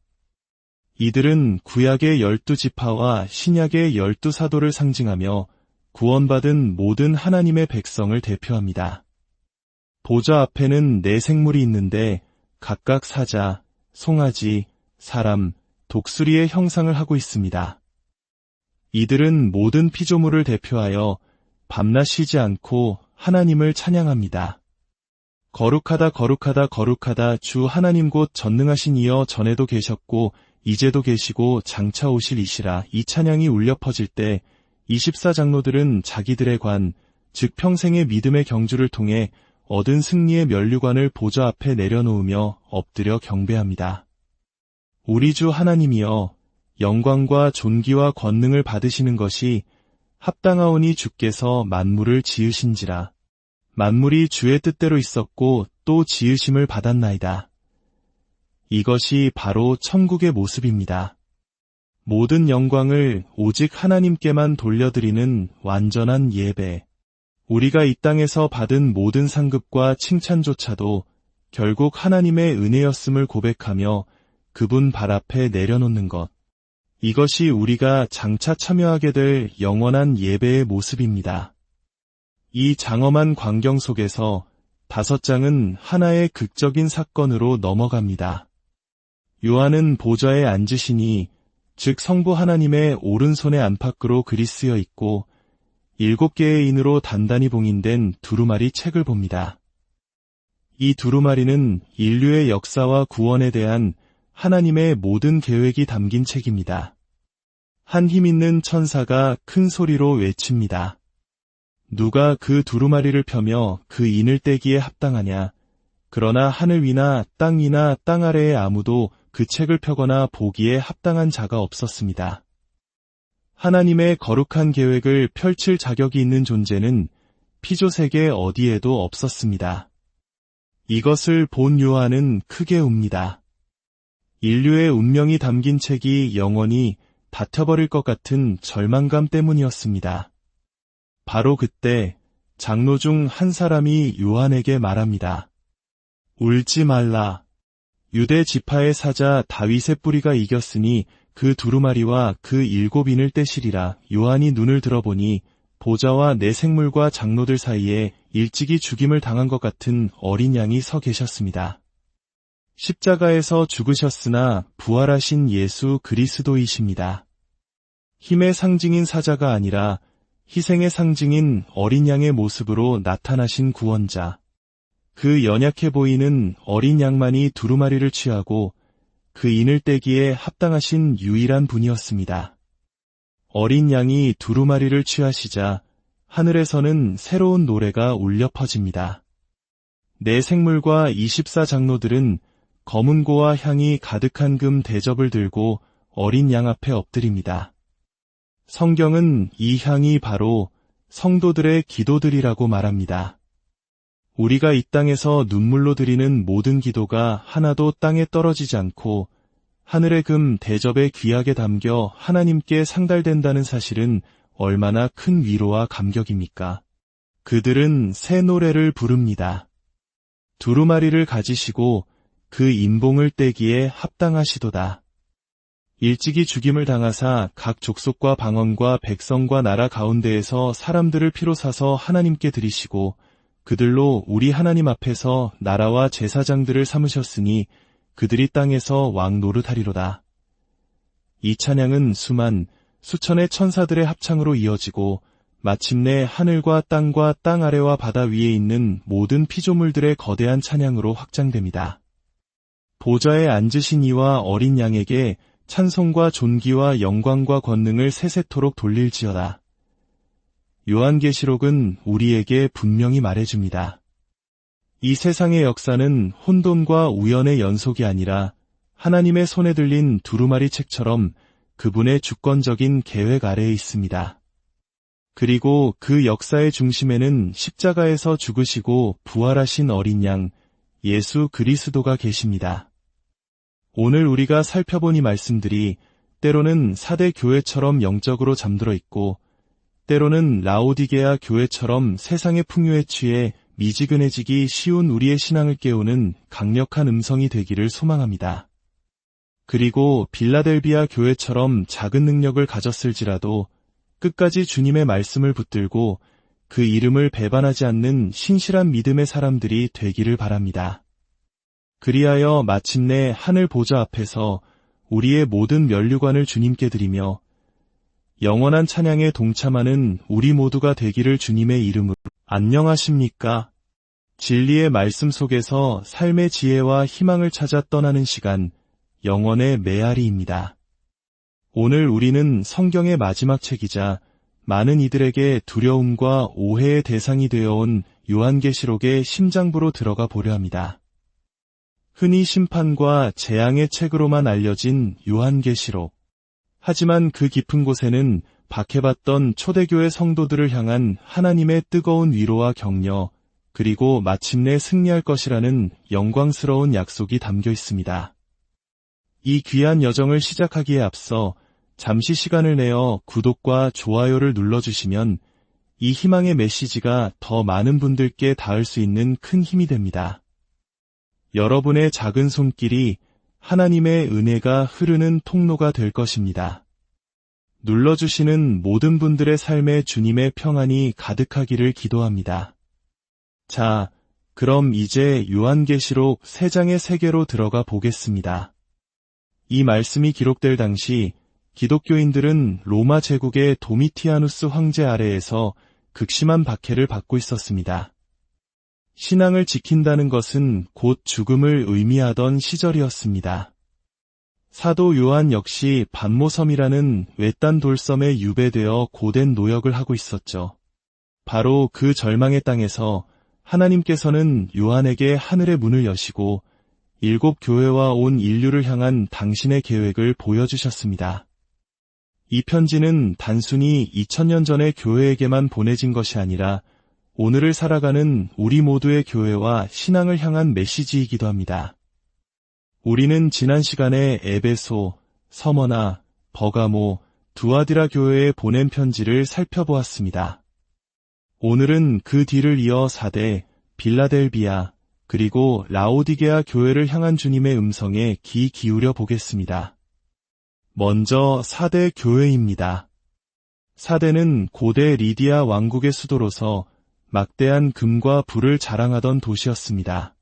이들은 구약의 12지파와 신약의 12사도를 상징하며 구원받은 모든 하나님의 백성을 대표합니다. 보좌 앞에는 4생물이 있는데 각각 사자, 송아지, 사람, 독수리의 형상을 하고 있습니다. 이들은 모든 피조물을 대표하여 밤낮 쉬지 않고 하나님을 찬양합니다. 거룩하다 거룩하다 거룩하다 주 하나님 곧 전능하신 이여 전에도 계셨고 이제도 계시고 장차 오실 이시라. 이 찬양이 울려 퍼질 때 24장로들은 자기들의 관, 즉 평생의 믿음의 경주를 통해 얻은 승리의 면류관을 보좌 앞에 내려놓으며 엎드려 경배합니다. 우리 주 하나님이여 영광과 존귀와 권능을 받으시는 것이 합당하오니 주께서 만물을 지으신지라. 만물이 주의 뜻대로 있었고 또 지으심을 받았나이다. 이것이 바로 천국의 모습입니다. 모든 영광을 오직 하나님께만 돌려드리는 완전한 예배. 우리가 이 땅에서 받은 모든 상급과 칭찬조차도 결국 하나님의 은혜였음을 고백하며 그분 발 앞에 내려놓는 것. 이것이 우리가 장차 참여하게 될 영원한 예배의 모습입니다. 이 장엄한 광경 속에서 5장은 하나의 극적인 사건으로 넘어갑니다. 요한은 보좌에 앉으시니 즉 성부 하나님의 오른손의 안팎으로 글이 쓰여 있고 7개의 인으로 단단히 봉인된 두루마리 책을 봅니다. 이 두루마리는 인류의 역사와 구원에 대한 하나님의 모든 계획이 담긴 책입니다. 한 힘있는 천사가 큰 소리로 외칩니다. 누가 그 두루마리를 펴며 그 인을 떼기에 합당하냐? 그러나 하늘 위나 땅 위나 땅 아래에 아무도 그 책을 펴거나 보기에 합당한 자가 없었습니다. 하나님의 거룩한 계획을 펼칠 자격이 있는 존재는 피조세계 어디에도 없었습니다. 이것을 본 요한은 크게 웁니다. 인류의 운명이 담긴 책이 영원히 닫혀버릴 것 같은 절망감 때문이었습니다. 바로 그때 장로 중 한 사람이 요한에게 말합니다. 울지 말라. 유대 지파의 사자 다윗의 뿌리가 이겼으니 그 두루마리와 그 7인을 떼시리라. 요한이 눈을 들어보니 보좌와 4생물과 장로들 사이에 일찍이 죽임을 당한 것 같은 어린 양이 서 계셨습니다. 십자가에서 죽으셨으나 부활하신 예수 그리스도이십니다. 힘의 상징인 사자가 아니라 희생의 상징인 어린 양의 모습으로 나타나신 구원자. 그 연약해 보이는 어린 양만이 두루마리를 취하고 그 인을 떼기에 합당하신 유일한 분이었습니다. 어린 양이 두루마리를 취하시자 하늘에서는 새로운 노래가 울려 퍼집니다. 4생물과 24장로들은 검은 고와 향이 가득한 금 대접을 들고 어린 양 앞에 엎드립니다. 성경은 이 향이 바로 성도들의 기도들이라고 말합니다. 우리가 이 땅에서 눈물로 드리는 모든 기도가 하나도 땅에 떨어지지 않고 하늘의 금 대접에 귀하게 담겨 하나님께 상달된다는 사실은 얼마나 큰 위로와 감격입니까? 그들은 새 노래를 부릅니다. 두루마리를 가지시고 그 인봉을 떼기에 합당하시도다. 일찍이 죽임을 당하사 각 족속과 방언과 백성과 나라 가운데에서 사람들을 피로 사서 하나님께 드리시고 그들로 우리 하나님 앞에서 나라와 제사장들을 삼으셨으니 그들이 땅에서 왕 노릇하리로다. 이 찬양은 수천의 천사들의 합창으로 이어지고 마침내 하늘과 땅과 땅 아래와 바다 위에 있는 모든 피조물들의 거대한 찬양으로 확장됩니다. 보좌에 앉으신 이와 어린 양에게 찬송과 존귀와 영광과 권능을 세세토록 돌릴지어다. 요한계시록은 우리에게 분명히 말해줍니다. 이 세상의 역사는 혼돈과 우연의 연속이 아니라 하나님의 손에 들린 두루마리 책처럼 그분의 주권적인 계획 아래에 있습니다. 그리고 그 역사의 중심에는 십자가에서 죽으시고 부활하신 어린 양, 예수 그리스도가 계십니다. 오늘 우리가 살펴본 이 말씀들이 때로는 사대 교회처럼 영적으로 잠들어 있고 때로는 라오디게아 교회처럼 세상의 풍요에 취해 미지근해지기 쉬운 우리의 신앙을 깨우는 강력한 음성이 되기를 소망합니다. 그리고 빌라델비아 교회처럼 작은 능력을 가졌을지라도 끝까지 주님의 말씀을 붙들고 그 이름을 배반하지 않는 신실한 믿음의 사람들이 되기를 바랍니다. 그리하여 마침내 하늘 보좌 앞에서 우리의 모든 면류관을 주님께 드리며 영원한 찬양에 동참하는 우리 모두가 되기를 주님의 이름으로. 안녕하십니까? 진리의 말씀 속에서 삶의 지혜와 희망을 찾아 떠나는 시간, 영원의 메아리입니다. 오늘 우리는 성경의 마지막 책이자 많은 이들에게 두려움과 오해의 대상이 되어온 요한계시록의 심장부로 들어가 보려 합니다. 흔히 심판과 재앙의 책으로만 알려진 요한계시록. 하지만 그 깊은 곳에는 박해받던 초대교회 성도들을 향한 하나님의 뜨거운 위로와 격려, 그리고 마침내 승리할 것이라는 영광스러운 약속이 담겨 있습니다. 이 귀한 여정을 시작하기에 앞서 잠시 시간을 내어 구독과 좋아요를 눌러주시면 이 희망의 메시지가 더 많은 분들께 닿을 수 있는 큰 힘이 됩니다. 여러분의 작은 손길이 하나님의 은혜가 흐르는 통로가 될 것입니다. 눌러주시는 모든 분들의 삶에 주님의 평안이 가득하기를 기도합니다. 자, 그럼 이제 요한계시록 3장의 세계로 들어가 보겠습니다. 이 말씀이 기록될 당시 기독교인들은 로마 제국의 도미티아누스 황제 아래에서 극심한 박해를 받고 있었습니다. 신앙을 지킨다는 것은 곧 죽음을 의미하던 시절이었습니다. 사도 요한 역시 반모섬이라는 외딴 돌섬에 유배되어 고된 노역을 하고 있었죠. 바로 그 절망의 땅에서 하나님께서는 요한에게 하늘의 문을 여시고 7 교회와 온 인류를 향한 당신의 계획을 보여주셨습니다. 이 편지는 단순히 2000년 전의 교회에게만 보내진 것이 아니라 오늘을 살아가는 우리 모두의 교회와 신앙을 향한 메시지이기도 합니다. 우리는 지난 시간에 에베소, 서머나, 버가모, 두아디라 교회에 보낸 편지를 살펴보았습니다. 오늘은 그 뒤를 이어 사대, 빌라델비아, 그리고 라오디게아 교회를 향한 주님의 음성에 귀 기울여 보겠습니다. 먼저 사대 교회입니다. 사대는 고대 리디아 왕국의 수도로서 막대한 금과 불을 자랑하던 도시였습니다.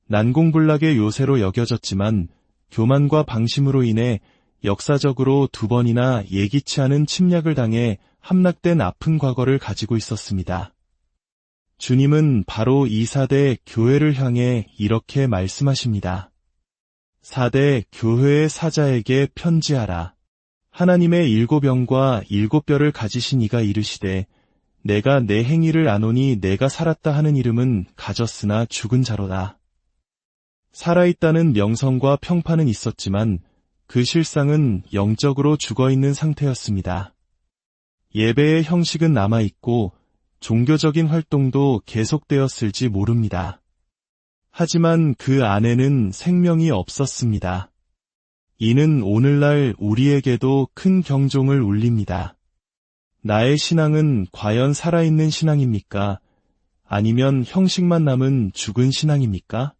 난공불락의 요새로 여겨졌지만 교만과 방심으로 인해 역사적으로 2번이나 예기치 않은 침략을 당해 함락된 아픈 과거를 가지고 있었습니다. 주님은 바로 이 사대 교회를 향해 이렇게 말씀하십니다. 사대 교회의 사자에게 편지하라. 하나님의 7영과 7뼈를 가지신 이가 이르시되 내가 내 행위를 아노니 내가 살았다 하는 이름은 가졌으나 죽은 자로다. 살아있다는 명성과 평판은 있었지만 그 실상은 영적으로 죽어있는 상태였습니다. 예배의 형식은 남아있고 종교적인 활동도 계속되었을지 모릅니다. 하지만 그 안에는 생명이 없었습니다. 이는 오늘날 우리에게도 큰 경종을 울립니다. 나의 신앙은 과연 살아있는 신앙입니까? 아니면 형식만 남은 죽은 신앙입니까?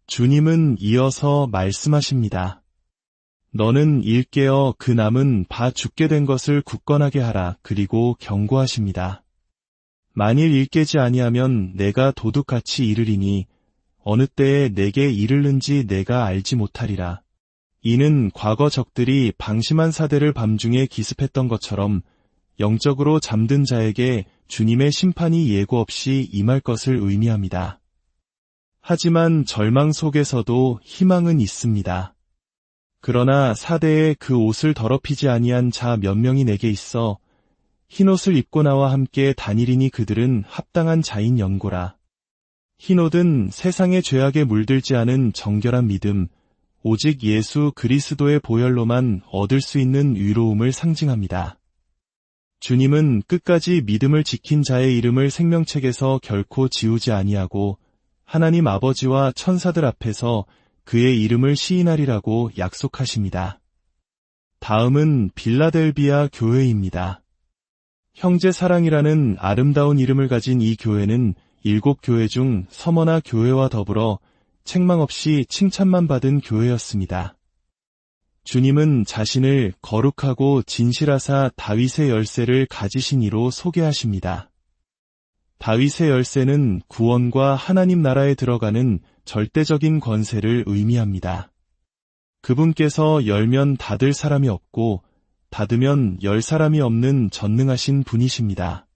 주님은 이어서 말씀하십니다. 너는 일 깨어 그 남은 바 죽게 된 것을 굳건하게 하라. 그리고 경고하십니다. 만일 일 깨지 아니하면 내가 도둑같이 이르리니 어느 때에 내게 이르는지 내가 알지 못하리라. 이는 과거 적들이 방심한 사대를 밤중에 기습했던 것처럼 영적으로 잠든 자에게 주님의 심판이 예고 없이 임할 것을 의미합니다. 하지만 절망 속에서도 희망은 있습니다. 그러나 사대에 그 옷을 더럽히지 아니한 자 몇 명이 내게 있어 흰옷을 입고 나와 함께 다니리니 그들은 합당한 자인 연고라. 흰옷은 세상의 죄악에 물들지 않은 정결한 믿음, 오직 예수 그리스도의 보혈로만 얻을 수 있는 의로움을 상징합니다. 주님은 끝까지 믿음을 지킨 자의 이름을 생명책에서 결코 지우지 아니하고 하나님 아버지와 천사들 앞에서 그의 이름을 시인하리라고 약속하십니다. 다음은 빌라델비아 교회입니다. 형제 사랑이라는 아름다운 이름을 가진 이 교회는 7교회 중 서머나 교회와 더불어 책망 없이 칭찬만 받은 교회였습니다. 주님은 자신을 거룩하고 진실하사 다윗의 열쇠를 가지신 이로 소개하십니다. 다윗의 열쇠는 구원과 하나님 나라에 들어가는 절대적인 권세를 의미합니다. 그분께서 열면 닫을 사람이 없고 닫으면 열 사람이 없는 전능하신 분이십니다.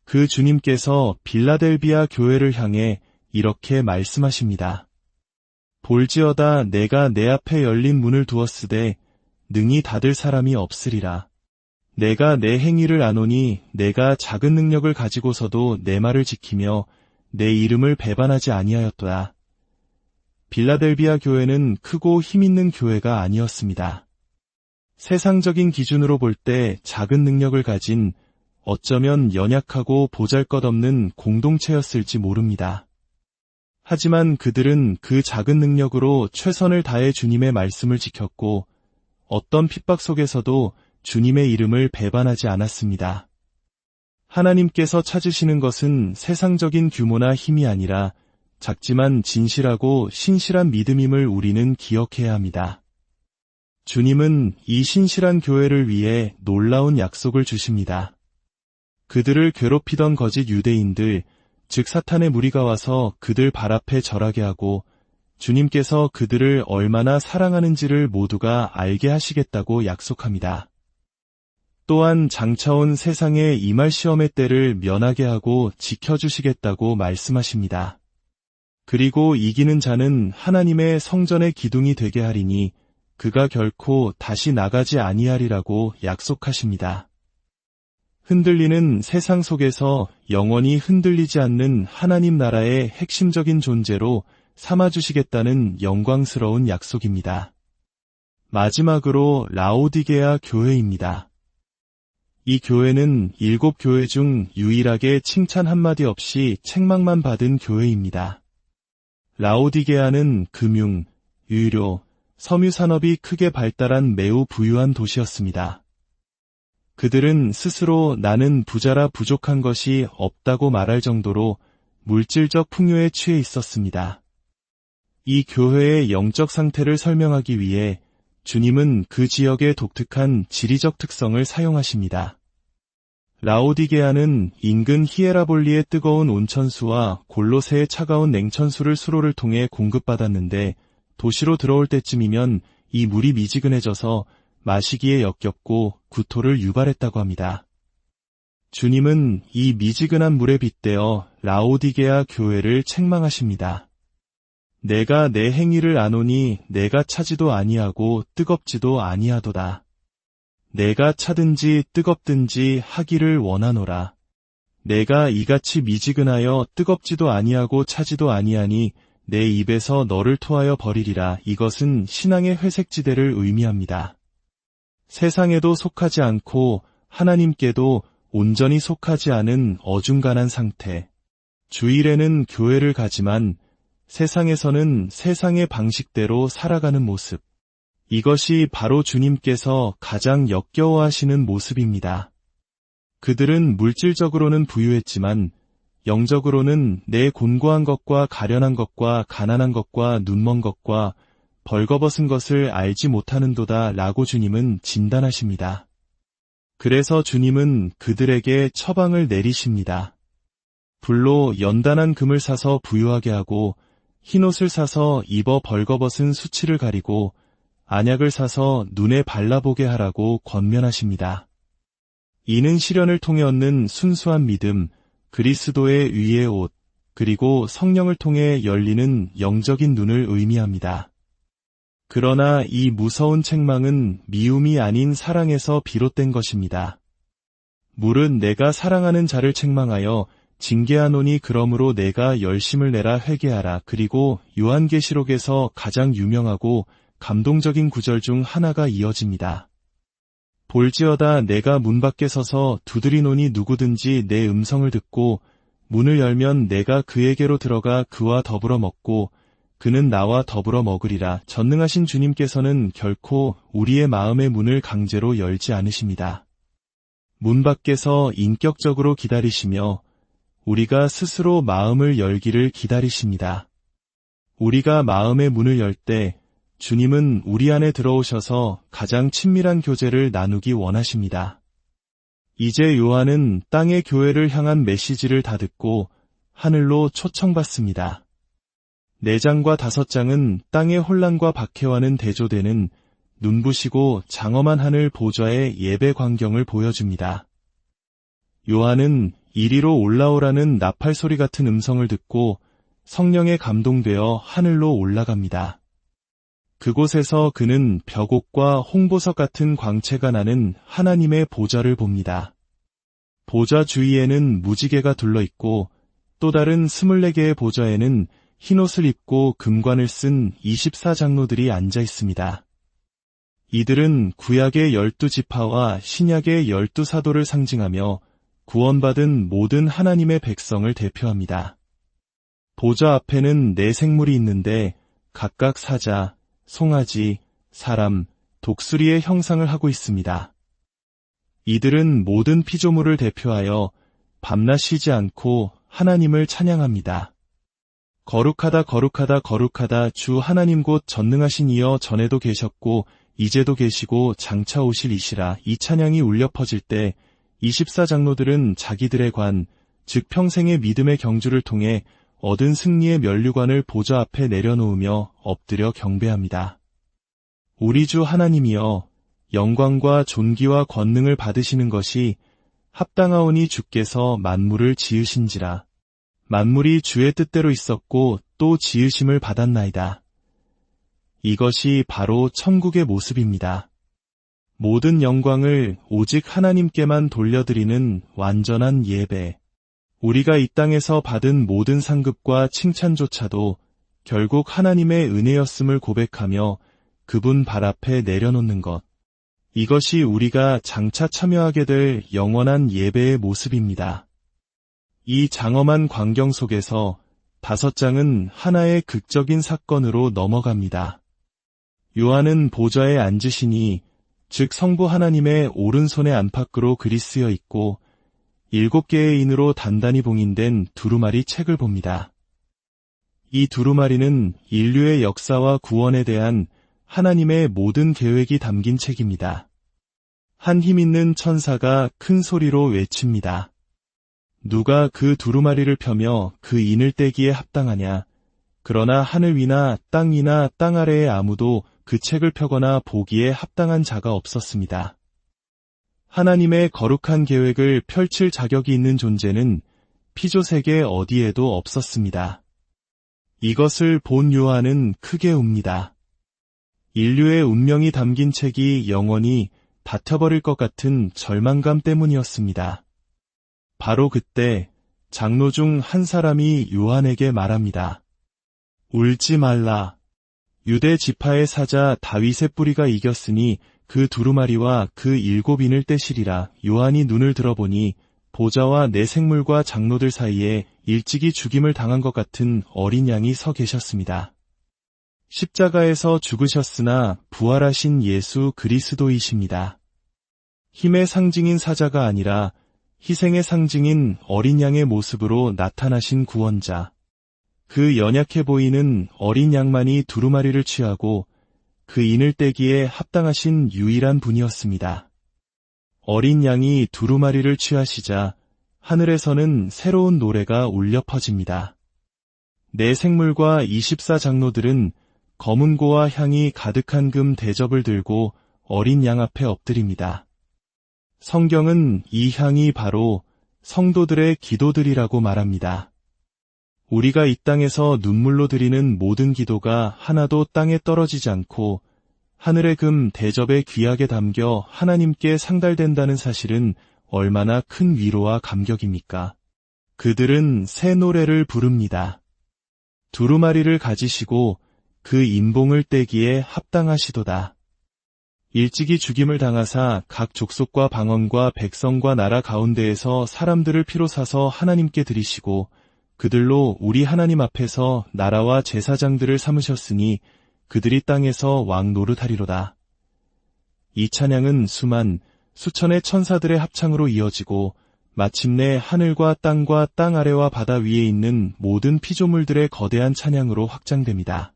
그 주님께서 빌라델비아 교회를 향해 이렇게 말씀하십니다. 볼지어다 내가 내 앞에 열린 문을 두었으되 능히 닫을 사람이 없으리라. 내가 내 행위를 아노니 내가 작은 능력을 가지고서도 내 말을 지키며 내 이름을 배반하지 아니하였도다. 빌라델비아 교회는 크고 힘있는 교회가 아니었습니다. 세상적인 기준으로 볼 때 작은 능력을 가진 어쩌면 연약하고 보잘것없는 공동체였을지 모릅니다. 하지만 그들은 그 작은 능력으로 최선을 다해 주님의 말씀을 지켰고 어떤 핍박 속에서도 주님의 이름을 배반하지 않았습니다. 하나님께서 찾으시는 것은 세상적인 규모나 힘이 아니라 작지만 진실하고 신실한 믿음임을 우리는 기억해야 합니다. 주님은 이 신실한 교회를 위해 놀라운 약속을 주십니다. 그들을 괴롭히던 거짓 유대인들, 즉 사탄의 무리가 와서 그들 발 앞에 절하게 하고 주님께서 그들을 얼마나 사랑하는지를 모두가 알게 하시겠다고 약속합니다. 또한 장차온 세상에 임할 시험의 때를 면하게 하고 지켜주시겠다고 말씀하십니다. 그리고 이기는 자는 하나님의 성전의 기둥이 되게 하리니 그가 결코 다시 나가지 아니하리라고 약속하십니다. 흔들리는 세상 속에서 영원히 흔들리지 않는 하나님 나라의 핵심적인 존재로 삼아주시겠다는 영광스러운 약속입니다. 마지막으로 라오디게아 교회입니다. 이 교회는 7교회 중 유일하게 칭찬 한마디 없이 책망만 받은 교회입니다. 라오디게아는 금융, 의료, 섬유 산업이 크게 발달한 매우 부유한 도시였습니다. 그들은 스스로 나는 부자라 부족한 것이 없다고 말할 정도로 물질적 풍요에 취해 있었습니다. 이 교회의 영적 상태를 설명하기 위해 주님은 그 지역의 독특한 지리적 특성을 사용하십니다. 라오디게아는 인근 히에라볼리의 뜨거운 온천수와 골로새의 차가운 냉천수를 수로를 통해 공급받았는데 도시로 들어올 때쯤이면 이 물이 미지근해져서 마시기에 역겹고 구토를 유발했다고 합니다. 주님은 이 미지근한 물에 빗대어 라오디게아 교회를 책망하십니다. 내가 내 행위를 아노니 내가 차지도 아니하고 뜨겁지도 아니하도다. 내가 차든지 뜨겁든지 하기를 원하노라. 내가 이같이 미지근하여 뜨겁지도 아니하고 차지도 아니하니 내 입에서 너를 토하여 버리리라. 이것은 신앙의 회색지대를 의미합니다. 세상에도 속하지 않고 하나님께도 온전히 속하지 않은 어중간한 상태. 주일에는 교회를 가지만 세상에서는 세상의 방식대로 살아가는 모습. 이것이 바로 주님께서 가장 역겨워하시는 모습입니다. 그들은 물질적으로는 부유했지만 영적으로는 내 곤고한 것과 가련한 것과 가난한 것과 눈먼 것과 벌거벗은 것을 알지 못하는도다 라고 주님은 진단하십니다. 그래서 주님은 그들에게 처방을 내리십니다. 불로 연단한 금을 사서 부유하게 하고 흰옷을 사서 입어 벌거벗은 수치를 가리고 안약을 사서 눈에 발라보게 하라고 권면하십니다. 이는 시련을 통해 얻는 순수한 믿음, 그리스도의 의의 옷, 그리고 성령을 통해 열리는 영적인 눈을 의미합니다. 그러나 이 무서운 책망은 미움이 아닌 사랑에서 비롯된 것입니다. 물은 내가 사랑하는 자를 책망하여 징계하노니 그러므로 내가 열심을 내라 회개하라. 그리고 요한계시록에서 가장 유명하고 감동적인 구절 중 하나가 이어집니다. 볼지어다 내가 문 밖에 서서 두드리노니 누구든지 내 음성을 듣고 문을 열면 내가 그에게로 들어가 그와 더불어 먹고 그는 나와 더불어 먹으리라. 전능하신 주님께서는 결코 우리의 마음의 문을 강제로 열지 않으십니다. 문 밖에서 인격적으로 기다리시며 우리가 스스로 마음을 열기를 기다리십니다. 우리가 마음의 문을 열 때 주님은 우리 안에 들어오셔서 가장 친밀한 교제를 나누기 원하십니다. 이제 요한은 땅의 교회를 향한 메시지를 다 듣고 하늘로 초청받습니다. 4장과 5장은 땅의 혼란과 박해와는 대조되는 눈부시고 장엄한 하늘 보좌의 예배 광경을 보여줍니다. 요한은 이리로 올라오라는 나팔 소리 같은 음성을 듣고 성령에 감동되어 하늘로 올라갑니다. 그곳에서 그는 벽옥과 홍보석 같은 광채가 나는 하나님의 보좌를 봅니다. 보좌 주위에는 무지개가 둘러있고 또 다른 24개의 보좌에는 흰옷을 입고 금관을 쓴 24장로들이 앉아 있습니다. 이들은 구약의 12지파와 신약의 12사도를 상징하며 구원받은 모든 하나님의 백성을 대표합니다. 보좌 앞에는 4생물이 있는데 각각 사자, 송아지, 사람, 독수리의 형상을 하고 있습니다. 이들은 모든 피조물을 대표하여 밤낮 쉬지 않고 하나님을 찬양합니다. 거룩하다 거룩하다 거룩하다 주 하나님 곧 전능하신 이여 전에도 계셨고 이제도 계시고 장차 오실 이시라. 이 찬양이 울려 퍼질 때 24장로들은 자기들의 관, 즉 평생의 믿음의 경주를 통해 얻은 승리의 면류관을 보좌 앞에 내려놓으며 엎드려 경배합니다. 우리 주 하나님이여 영광과 존귀와 권능을 받으시는 것이 합당하오니 주께서 만물을 지으신지라. 만물이 주의 뜻대로 있었고 또 지으심을 받았나이다. 이것이 바로 천국의 모습입니다. 모든 영광을 오직 하나님께만 돌려드리는 완전한 예배. 우리가 이 땅에서 받은 모든 상급과 칭찬조차도 결국 하나님의 은혜였음을 고백하며 그분 발 앞에 내려놓는 것. 이것이 우리가 장차 참여하게 될 영원한 예배의 모습입니다. 이 장엄한 광경 속에서 5장은 하나의 극적인 사건으로 넘어갑니다. 요한은 보좌에 앉으시니 즉 성부 하나님의 오른손의 안팎으로 글이 쓰여 있고 7개의 인으로 단단히 봉인된 두루마리 책을 봅니다. 이 두루마리는 인류의 역사와 구원에 대한 하나님의 모든 계획이 담긴 책입니다. 한 힘있는 천사가 큰 소리로 외칩니다. 누가 그 두루마리를 펴며 그 인을 떼기에 합당하냐? 그러나 하늘 위나 땅 위나 땅 아래에 아무도 그 책을 펴거나 보기에 합당한 자가 없었습니다. 하나님의 거룩한 계획을 펼칠 자격이 있는 존재는 피조세계 어디에도 없었습니다. 이것을 본 요한은 크게 웁니다. 인류의 운명이 담긴 책이 영원히 닫혀버릴 것 같은 절망감 때문이었습니다. 바로 그때 장로 중 한 사람이 요한에게 말합니다. 울지 말라. 유대 지파의 사자 다윗의 뿌리가 이겼으니 그 두루마리와 그 7인을 떼시리라. 요한이 눈을 들어보니 보좌와 4생물과 장로들 사이에 일찍이 죽임을 당한 것 같은 어린 양이 서 계셨습니다. 십자가에서 죽으셨으나 부활하신 예수 그리스도이십니다. 힘의 상징인 사자가 아니라 희생의 상징인 어린 양의 모습으로 나타나신 구원자. 그 연약해 보이는 어린 양만이 두루마리를 취하고 그 인을 떼기에 합당하신 유일한 분이었습니다. 어린 양이 두루마리를 취하시자 하늘에서는 새로운 노래가 울려 퍼집니다. 네 생물과 24장로들은 검은고와 향이 가득한 금 대접을 들고 어린 양 앞에 엎드립니다. 성경은 이 향이 바로 성도들의 기도들이라고 말합니다. 우리가 이 땅에서 눈물로 드리는 모든 기도가 하나도 땅에 떨어지지 않고 하늘의 금 대접에 귀하게 담겨 하나님께 상달된다는 사실은 얼마나 큰 위로와 감격입니까? 그들은 새 노래를 부릅니다. 두루마리를 가지시고 그 인봉을 떼기에 합당하시도다. 일찍이 죽임을 당하사 각 족속과 방언과 백성과 나라 가운데에서 사람들을 피로 사서 하나님께 드리시고 그들로 우리 하나님 앞에서 나라와 제사장들을 삼으셨으니 그들이 땅에서 왕 노릇하리로다. 이 찬양은 수천의 천사들의 합창으로 이어지고 마침내 하늘과 땅과 땅 아래와 바다 위에 있는 모든 피조물들의 거대한 찬양으로 확장됩니다.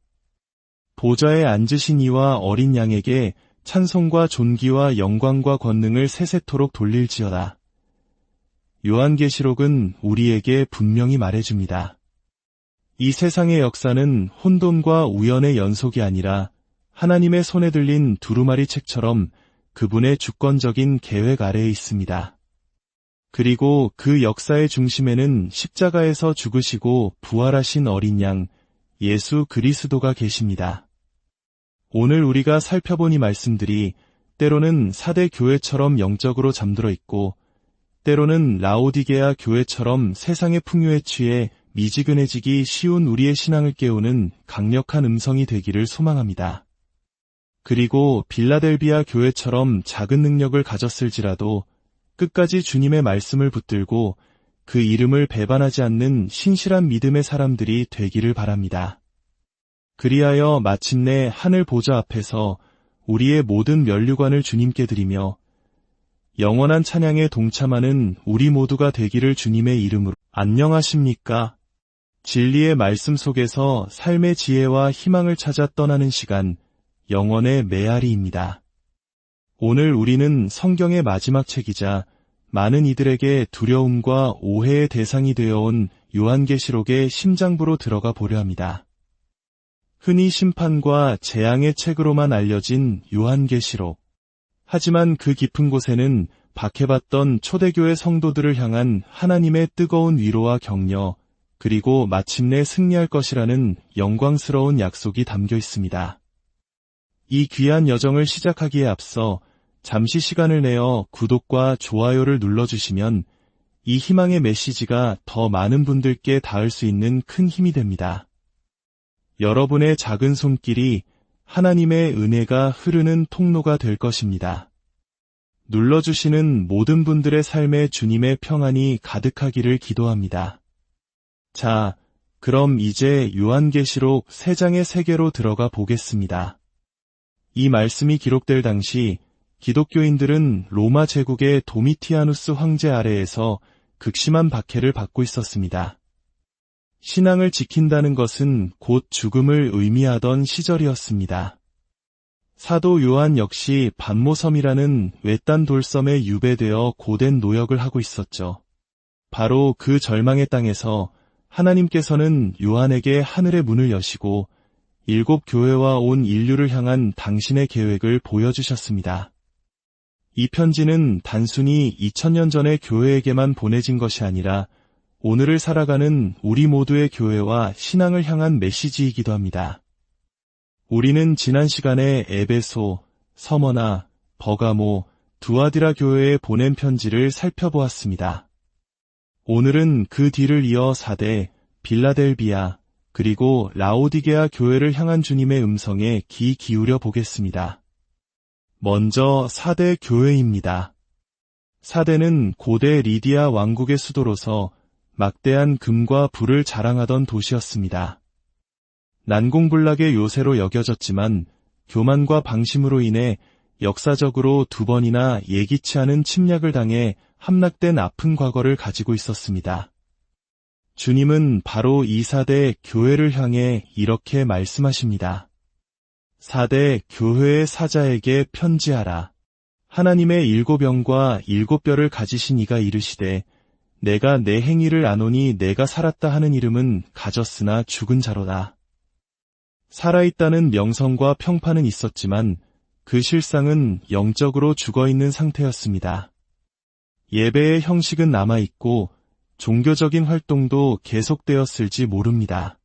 보좌에 앉으신 이와 어린 양에게 찬송과 존귀와 영광과 권능을 세세토록 돌릴지어다. 요한계시록은 우리에게 분명히 말해줍니다. 이 세상의 역사는 혼돈과 우연의 연속이 아니라 하나님의 손에 들린 두루마리 책처럼 그분의 주권적인 계획 아래에 있습니다. 그리고 그 역사의 중심에는 십자가에서 죽으시고 부활하신 어린 양, 예수 그리스도가 계십니다. 오늘 우리가 살펴본 이 말씀들이 때로는 사대 교회처럼 영적으로 잠들어 있고 때로는 라오디게아 교회처럼 세상의 풍요에 취해 미지근해지기 쉬운 우리의 신앙을 깨우는 강력한 음성이 되기를 소망합니다. 그리고 빌라델비아 교회처럼 작은 능력을 가졌을지라도 끝까지 주님의 말씀을 붙들고 그 이름을 배반하지 않는 신실한 믿음의 사람들이 되기를 바랍니다. 그리하여 마침내 하늘 보좌 앞에서 우리의 모든 면류관을 주님께 드리며 영원한 찬양에 동참하는 우리 모두가 되기를 주님의 이름으로. 안녕하십니까? 진리의 말씀 속에서 삶의 지혜와 희망을 찾아 떠나는 시간, 영원의 메아리입니다. 오늘 우리는 성경의 마지막 책이자 많은 이들에게 두려움과 오해의 대상이 되어온 요한계시록의 심장부로 들어가 보려 합니다. 흔히 심판과 재앙의 책으로만 알려진 요한계시록. 하지만 그 깊은 곳에는 박해받던 초대교회 성도들을 향한 하나님의 뜨거운 위로와 격려, 그리고 마침내 승리할 것이라는 영광스러운 약속이 담겨 있습니다. 이 귀한 여정을 시작하기에 앞서 잠시 시간을 내어 구독과 좋아요를 눌러주시면 이 희망의 메시지가 더 많은 분들께 닿을 수 있는 큰 힘이 됩니다. 여러분의 작은 손길이 하나님의 은혜가 흐르는 통로가 될 것입니다. 눌러주시는 모든 분들의 삶에 주님의 평안이 가득하기를 기도합니다. 자, 그럼 이제 요한계시록 3장의 세계로 들어가 보겠습니다. 이 말씀이 기록될 당시 기독교인들은 로마 제국의 도미티아누스 황제 아래에서 극심한 박해를 받고 있었습니다. 신앙을 지킨다는 것은 곧 죽음을 의미하던 시절이었습니다. 사도 요한 역시 반모섬이라는 외딴 돌섬에 유배되어 고된 노역을 하고 있었죠. 바로 그 절망의 땅에서 하나님께서는 요한에게 하늘의 문을 여시고 7 교회와 온 인류를 향한 당신의 계획을 보여주셨습니다. 이 편지는 단순히 2000년 전의 교회에게만 보내진 것이 아니라 오늘을 살아가는 우리 모두의 교회와 신앙을 향한 메시지이기도 합니다. 우리는 지난 시간에 에베소, 서머나, 버가모, 두아디라 교회에 보낸 편지를 살펴보았습니다. 오늘은 그 뒤를 이어 사대, 빌라델비아, 그리고 라오디게아 교회를 향한 주님의 음성에 귀 기울여 보겠습니다. 먼저 사대 교회입니다. 사대는 고대 리디아 왕국의 수도로서 막대한 금과 불을 자랑하던 도시였습니다. 난공불락의 요새로 여겨졌지만 교만과 방심으로 인해 역사적으로 2번이나 예기치 않은 침략을 당해 함락된 아픈 과거를 가지고 있었습니다. 주님은 바로 이 사대 교회를 향해 이렇게 말씀하십니다. 4대 교회의 사자에게 편지하라. 하나님의 7영과 7뼈를 가지신 이가 이르시되 내가 내 행위를 아노니 내가 살았다 하는 이름은 가졌으나 죽은 자로다. 살아있다는 명성과 평판은 있었지만 그 실상은 영적으로 죽어있는 상태였습니다. 예배의 형식은 남아있고 종교적인 활동도 계속되었을지 모릅니다.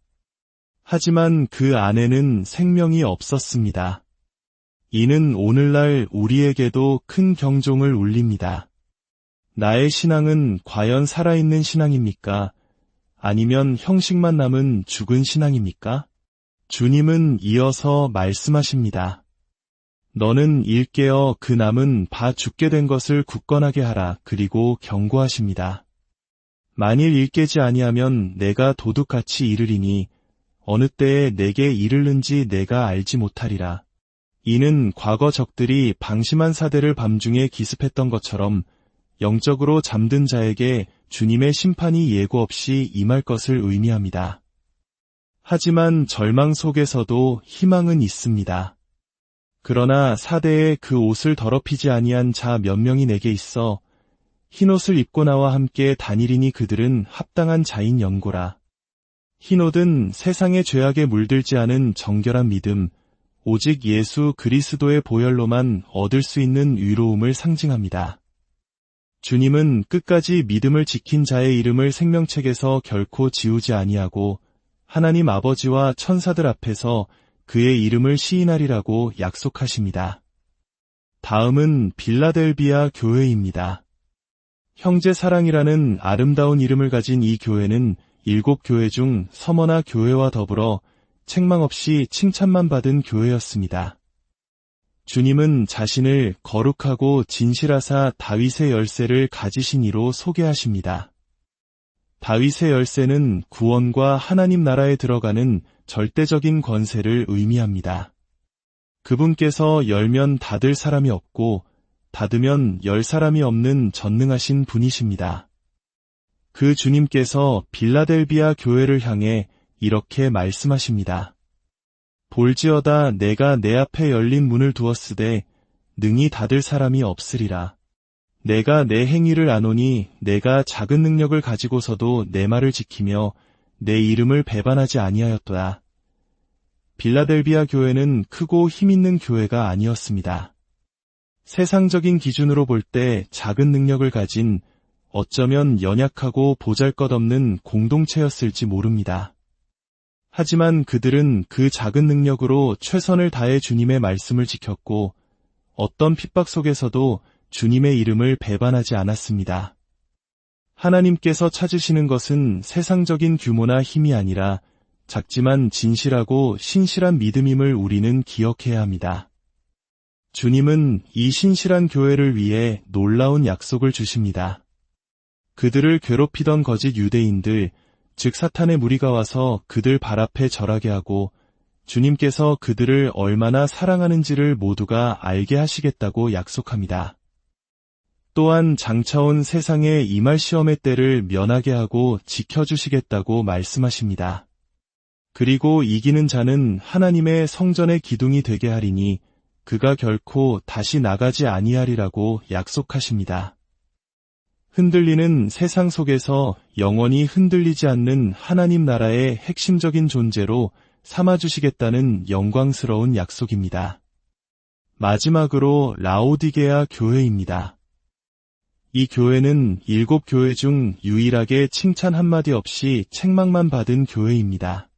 하지만 그 안에는 생명이 없었습니다. 이는 오늘날 우리에게도 큰 경종을 울립니다. 나의 신앙은 과연 살아있는 신앙입니까? 아니면 형식만 남은 죽은 신앙입니까? 주님은 이어서 말씀하십니다. 너는 일깨어 그 남은 바 죽게 된 것을 굳건하게 하라. 그리고 경고하십니다. 만일 일깨지 아니하면 내가 도둑같이 이르리니 어느 때에 내게 이르는지 내가 알지 못하리라. 이는 과거 적들이 방심한 사대를 밤중에 기습했던 것처럼 영적으로 잠든 자에게 주님의 심판이 예고 없이 임할 것을 의미합니다. 하지만 절망 속에서도 희망은 있습니다. 그러나 사대에 그 옷을 더럽히지 아니한 자 몇 명이 내게 있어 흰옷을 입고 나와 함께 다니리니 그들은 합당한 자인 연고라. 흰옷은 세상의 죄악에 물들지 않은 정결한 믿음, 오직 예수 그리스도의 보혈로만 얻을 수 있는 위로움을 상징합니다. 주님은 끝까지 믿음을 지킨 자의 이름을 생명책에서 결코 지우지 아니하고 하나님 아버지와 천사들 앞에서 그의 이름을 시인하리라고 약속하십니다. 다음은 빌라델비아 교회입니다. 형제 사랑이라는 아름다운 이름을 가진 이 교회는 7교회 중 서머나 교회와 더불어 책망 없이 칭찬만 받은 교회였습니다. 주님은 자신을 거룩하고 진실하사 다윗의 열쇠를 가지신 이로 소개하십니다. 다윗의 열쇠는 구원과 하나님 나라에 들어가는 절대적인 권세를 의미합니다. 그분께서 열면 닫을 사람이 없고 닫으면 열 사람이 없는 전능하신 분이십니다. 그 주님께서 빌라델비아 교회를 향해 이렇게 말씀하십니다. 볼지어다 내가 내 앞에 열린 문을 두었으되 능히 닫을 사람이 없으리라. 내가 내 행위를 아노니 내가 작은 능력을 가지고서도 내 말을 지키며 내 이름을 배반하지 아니하였도다. 빌라델비아 교회는 크고 힘있는 교회가 아니었습니다. 세상적인 기준으로 볼 때 작은 능력을 가진 어쩌면 연약하고 보잘것없는 공동체였을지 모릅니다. 하지만 그들은 그 작은 능력으로 최선을 다해 주님의 말씀을 지켰고 어떤 핍박 속에서도 주님의 이름을 배반하지 않았습니다. 하나님께서 찾으시는 것은 세상적인 규모나 힘이 아니라 작지만 진실하고 신실한 믿음임을 우리는 기억해야 합니다. 주님은 이 신실한 교회를 위해 놀라운 약속을 주십니다. 그들을 괴롭히던 거짓 유대인들, 즉 사탄의 무리가 와서 그들 발 앞에 절하게 하고 주님께서 그들을 얼마나 사랑하는지를 모두가 알게 하시겠다고 약속합니다. 또한 장차온 세상에 임할 시험의 때를 면하게 하고 지켜주시겠다고 말씀하십니다. 그리고 이기는 자는 하나님의 성전의 기둥이 되게 하리니 그가 결코 다시 나가지 아니하리라고 약속하십니다. 흔들리는 세상 속에서 영원히 흔들리지 않는 하나님 나라의 핵심적인 존재로 삼아주시겠다는 영광스러운 약속입니다. 마지막으로 라오디게아 교회입니다. 이 교회는 7교회 중 유일하게 칭찬 한마디 없이 책망만 받은 교회입니다.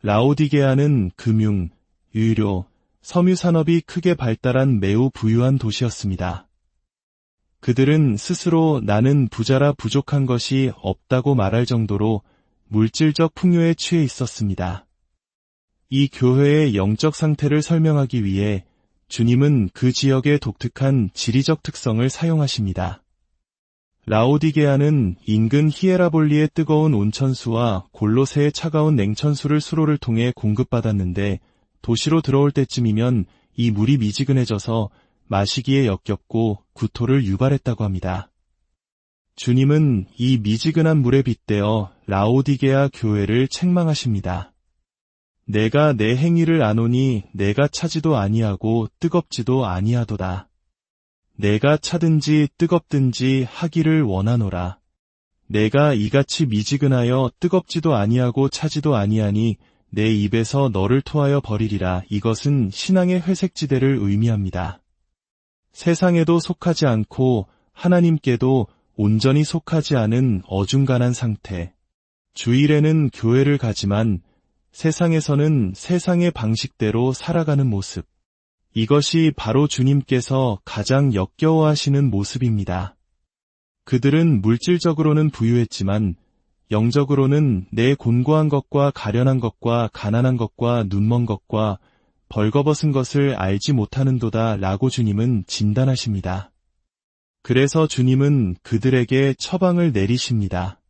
라오디게아는 금융, 의료, 섬유 산업이 크게 발달한 매우 부유한 도시였습니다. 그들은 스스로 나는 부자라 부족한 것이 없다고 말할 정도로 물질적 풍요에 취해 있었습니다. 이 교회의 영적 상태를 설명하기 위해 주님은 그 지역의 독특한 지리적 특성을 사용하십니다. 라오디게아는 인근 히에라볼리의 뜨거운 온천수와 골로새의 차가운 냉천수를 수로를 통해 공급받았는데 도시로 들어올 때쯤이면 이 물이 미지근해져서 마시기에 역겹고 구토를 유발했다고 합니다. 주님은 이 미지근한 물에 빗대어 라오디게아 교회를 책망하십니다. 내가 내 행위를 아노니 내가 차지도 아니하고 뜨겁지도 아니하도다. 내가 차든지 뜨겁든지 하기를 원하노라. 내가 이같이 미지근하여 뜨겁지도 아니하고 차지도 아니하니 내 입에서 너를 토하여 버리리라. 이것은 신앙의 회색지대를 의미합니다. 세상에도 속하지 않고 하나님께도 온전히 속하지 않은 어중간한 상태. 주일에는 교회를 가지만 세상에서는 세상의 방식대로 살아가는 모습. 이것이 바로 주님께서 가장 역겨워하시는 모습입니다. 그들은 물질적으로는 부유했지만 영적으로는 내 곤고한 것과 가련한 것과 가난한 것과 눈먼 것과 벌거벗은 것을 알지 못하는도다 라고 주님은 진단하십니다. 그래서 주님은 그들에게 처방을 내리십니다.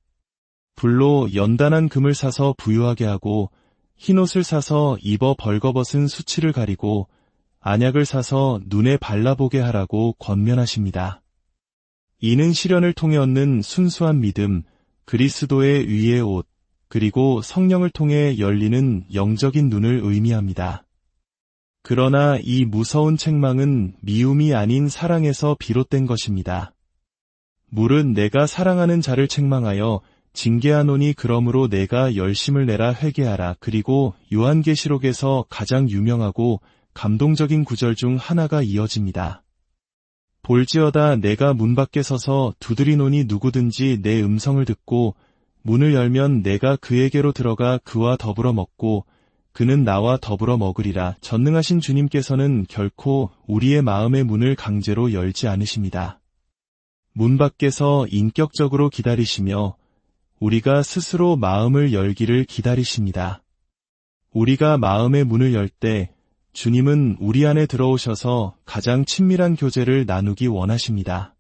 불로 연단한 금을 사서 부유하게 하고 흰옷을 사서 입어 벌거벗은 수치를 가리고 안약을 사서 눈에 발라보게 하라고 권면하십니다. 이는 시련을 통해 얻는 순수한 믿음, 그리스도의 위의 옷, 그리고 성령을 통해 열리는 영적인 눈을 의미합니다. 그러나 이 무서운 책망은 미움이 아닌 사랑에서 비롯된 것입니다. 물은 내가 사랑하는 자를 책망하여 징계하노니 그러므로 내가 열심을 내라 회개하라. 그리고 요한계시록에서 가장 유명하고 감동적인 구절 중 하나가 이어집니다. 볼지어다 내가 문 밖에 서서 두드리노니 누구든지 내 음성을 듣고 문을 열면 내가 그에게로 들어가 그와 더불어 먹고 그는 나와 더불어 먹으리라. 전능하신 주님께서는 결코 우리의 마음의 문을 강제로 열지 않으십니다. 문 밖에서 인격적으로 기다리시며 우리가 스스로 마음을 열기를 기다리십니다. 우리가 마음의 문을 열 때 주님은 우리 안에 들어오셔서 가장 친밀한 교제를 나누기 원하십니다.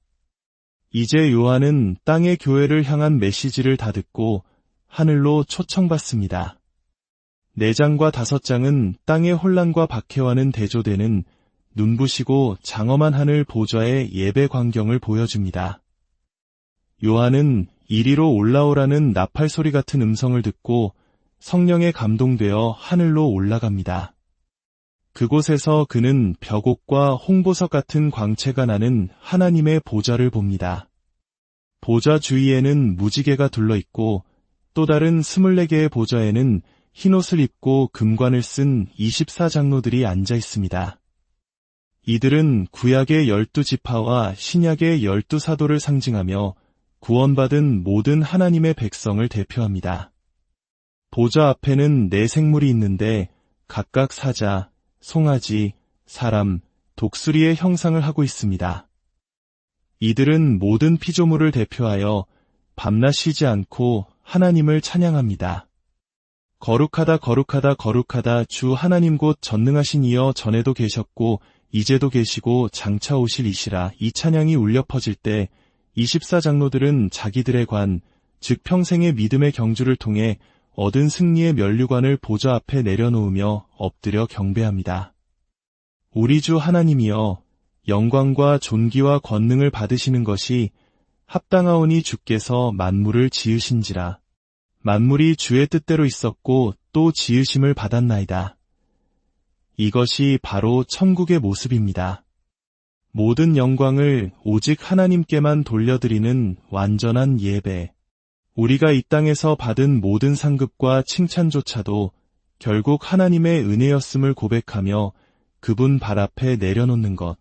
이제 요한은 땅의 교회를 향한 메시지를 다 듣고 하늘로 초청받습니다. 4장과 5장은 땅의 혼란과 박해와는 대조되는 눈부시고 장엄한 하늘 보좌의 예배 광경을 보여줍니다. 요한은 이리로 올라오라는 나팔 소리 같은 음성을 듣고 성령에 감동되어 하늘로 올라갑니다. 그곳에서 그는 벽옥과 홍보석 같은 광채가 나는 하나님의 보좌를 봅니다. 보좌 주위에는 무지개가 둘러있고 또 다른 24개의 보좌에는 흰옷을 입고 금관을 쓴 24장로들이 앉아 있습니다. 이들은 구약의 12지파와 신약의 12사도를 상징하며 구원받은 모든 하나님의 백성을 대표합니다. 보좌 앞에는 4생물이 있는데 각각 사자, 송아지, 사람, 독수리의 형상을 하고 있습니다. 이들은 모든 피조물을 대표하여 밤낮 쉬지 않고 하나님을 찬양합니다. 거룩하다 거룩하다 거룩하다 주 하나님 곧 전능하신 이여 전에도 계셨고 이제도 계시고 장차 오실 이시라. 이 찬양이 울려 퍼질 때 24장로들은 자기들의 관, 즉 평생의 믿음의 경주를 통해 얻은 승리의 면류관을 보좌 앞에 내려놓으며 엎드려 경배합니다. 우리 주 하나님이여 영광과 존귀와 권능을 받으시는 것이 합당하오니 주께서 만물을 지으신지라. 만물이 주의 뜻대로 있었고 또 지으심을 받았나이다. 이것이 바로 천국의 모습입니다. 모든 영광을 오직 하나님께만 돌려드리는 완전한 예배. 우리가 이 땅에서 받은 모든 상급과 칭찬조차도 결국 하나님의 은혜였음을 고백하며 그분 발 앞에 내려놓는 것.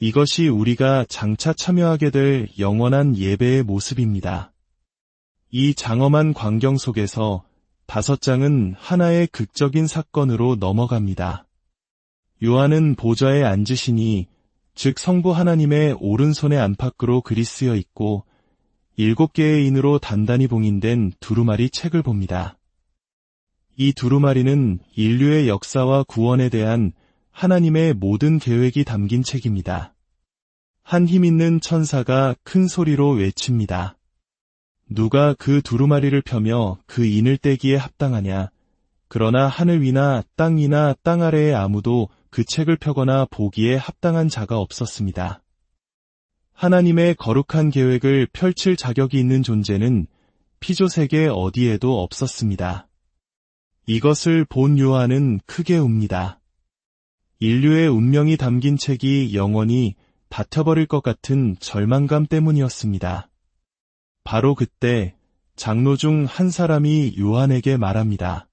이것이 우리가 장차 참여하게 될 영원한 예배의 모습입니다. 이 장엄한 광경 속에서 5장은 하나의 극적인 사건으로 넘어갑니다. 요한은 보좌에 앉으시니 즉 성부 하나님의 오른손의 안팎으로 글이 쓰여 있고 7개의 인으로 단단히 봉인된 두루마리 책을 봅니다. 이 두루마리는 인류의 역사와 구원에 대한 하나님의 모든 계획이 담긴 책입니다. 한 힘있는 천사가 큰 소리로 외칩니다. 누가 그 두루마리를 펴며 그 인을 떼기에 합당하냐? 그러나 하늘 위나 땅 위나 땅 아래에 아무도 그 책을 펴거나 보기에 합당한 자가 없었습니다. 하나님의 거룩한 계획을 펼칠 자격이 있는 존재는 피조세계 어디에도 없었습니다. 이것을 본 요한은 크게 웁니다. 인류의 운명이 담긴 책이 영원히 닫혀버릴 것 같은 절망감 때문이었습니다. 바로 그때 장로 중 한 사람이 요한에게 말합니다.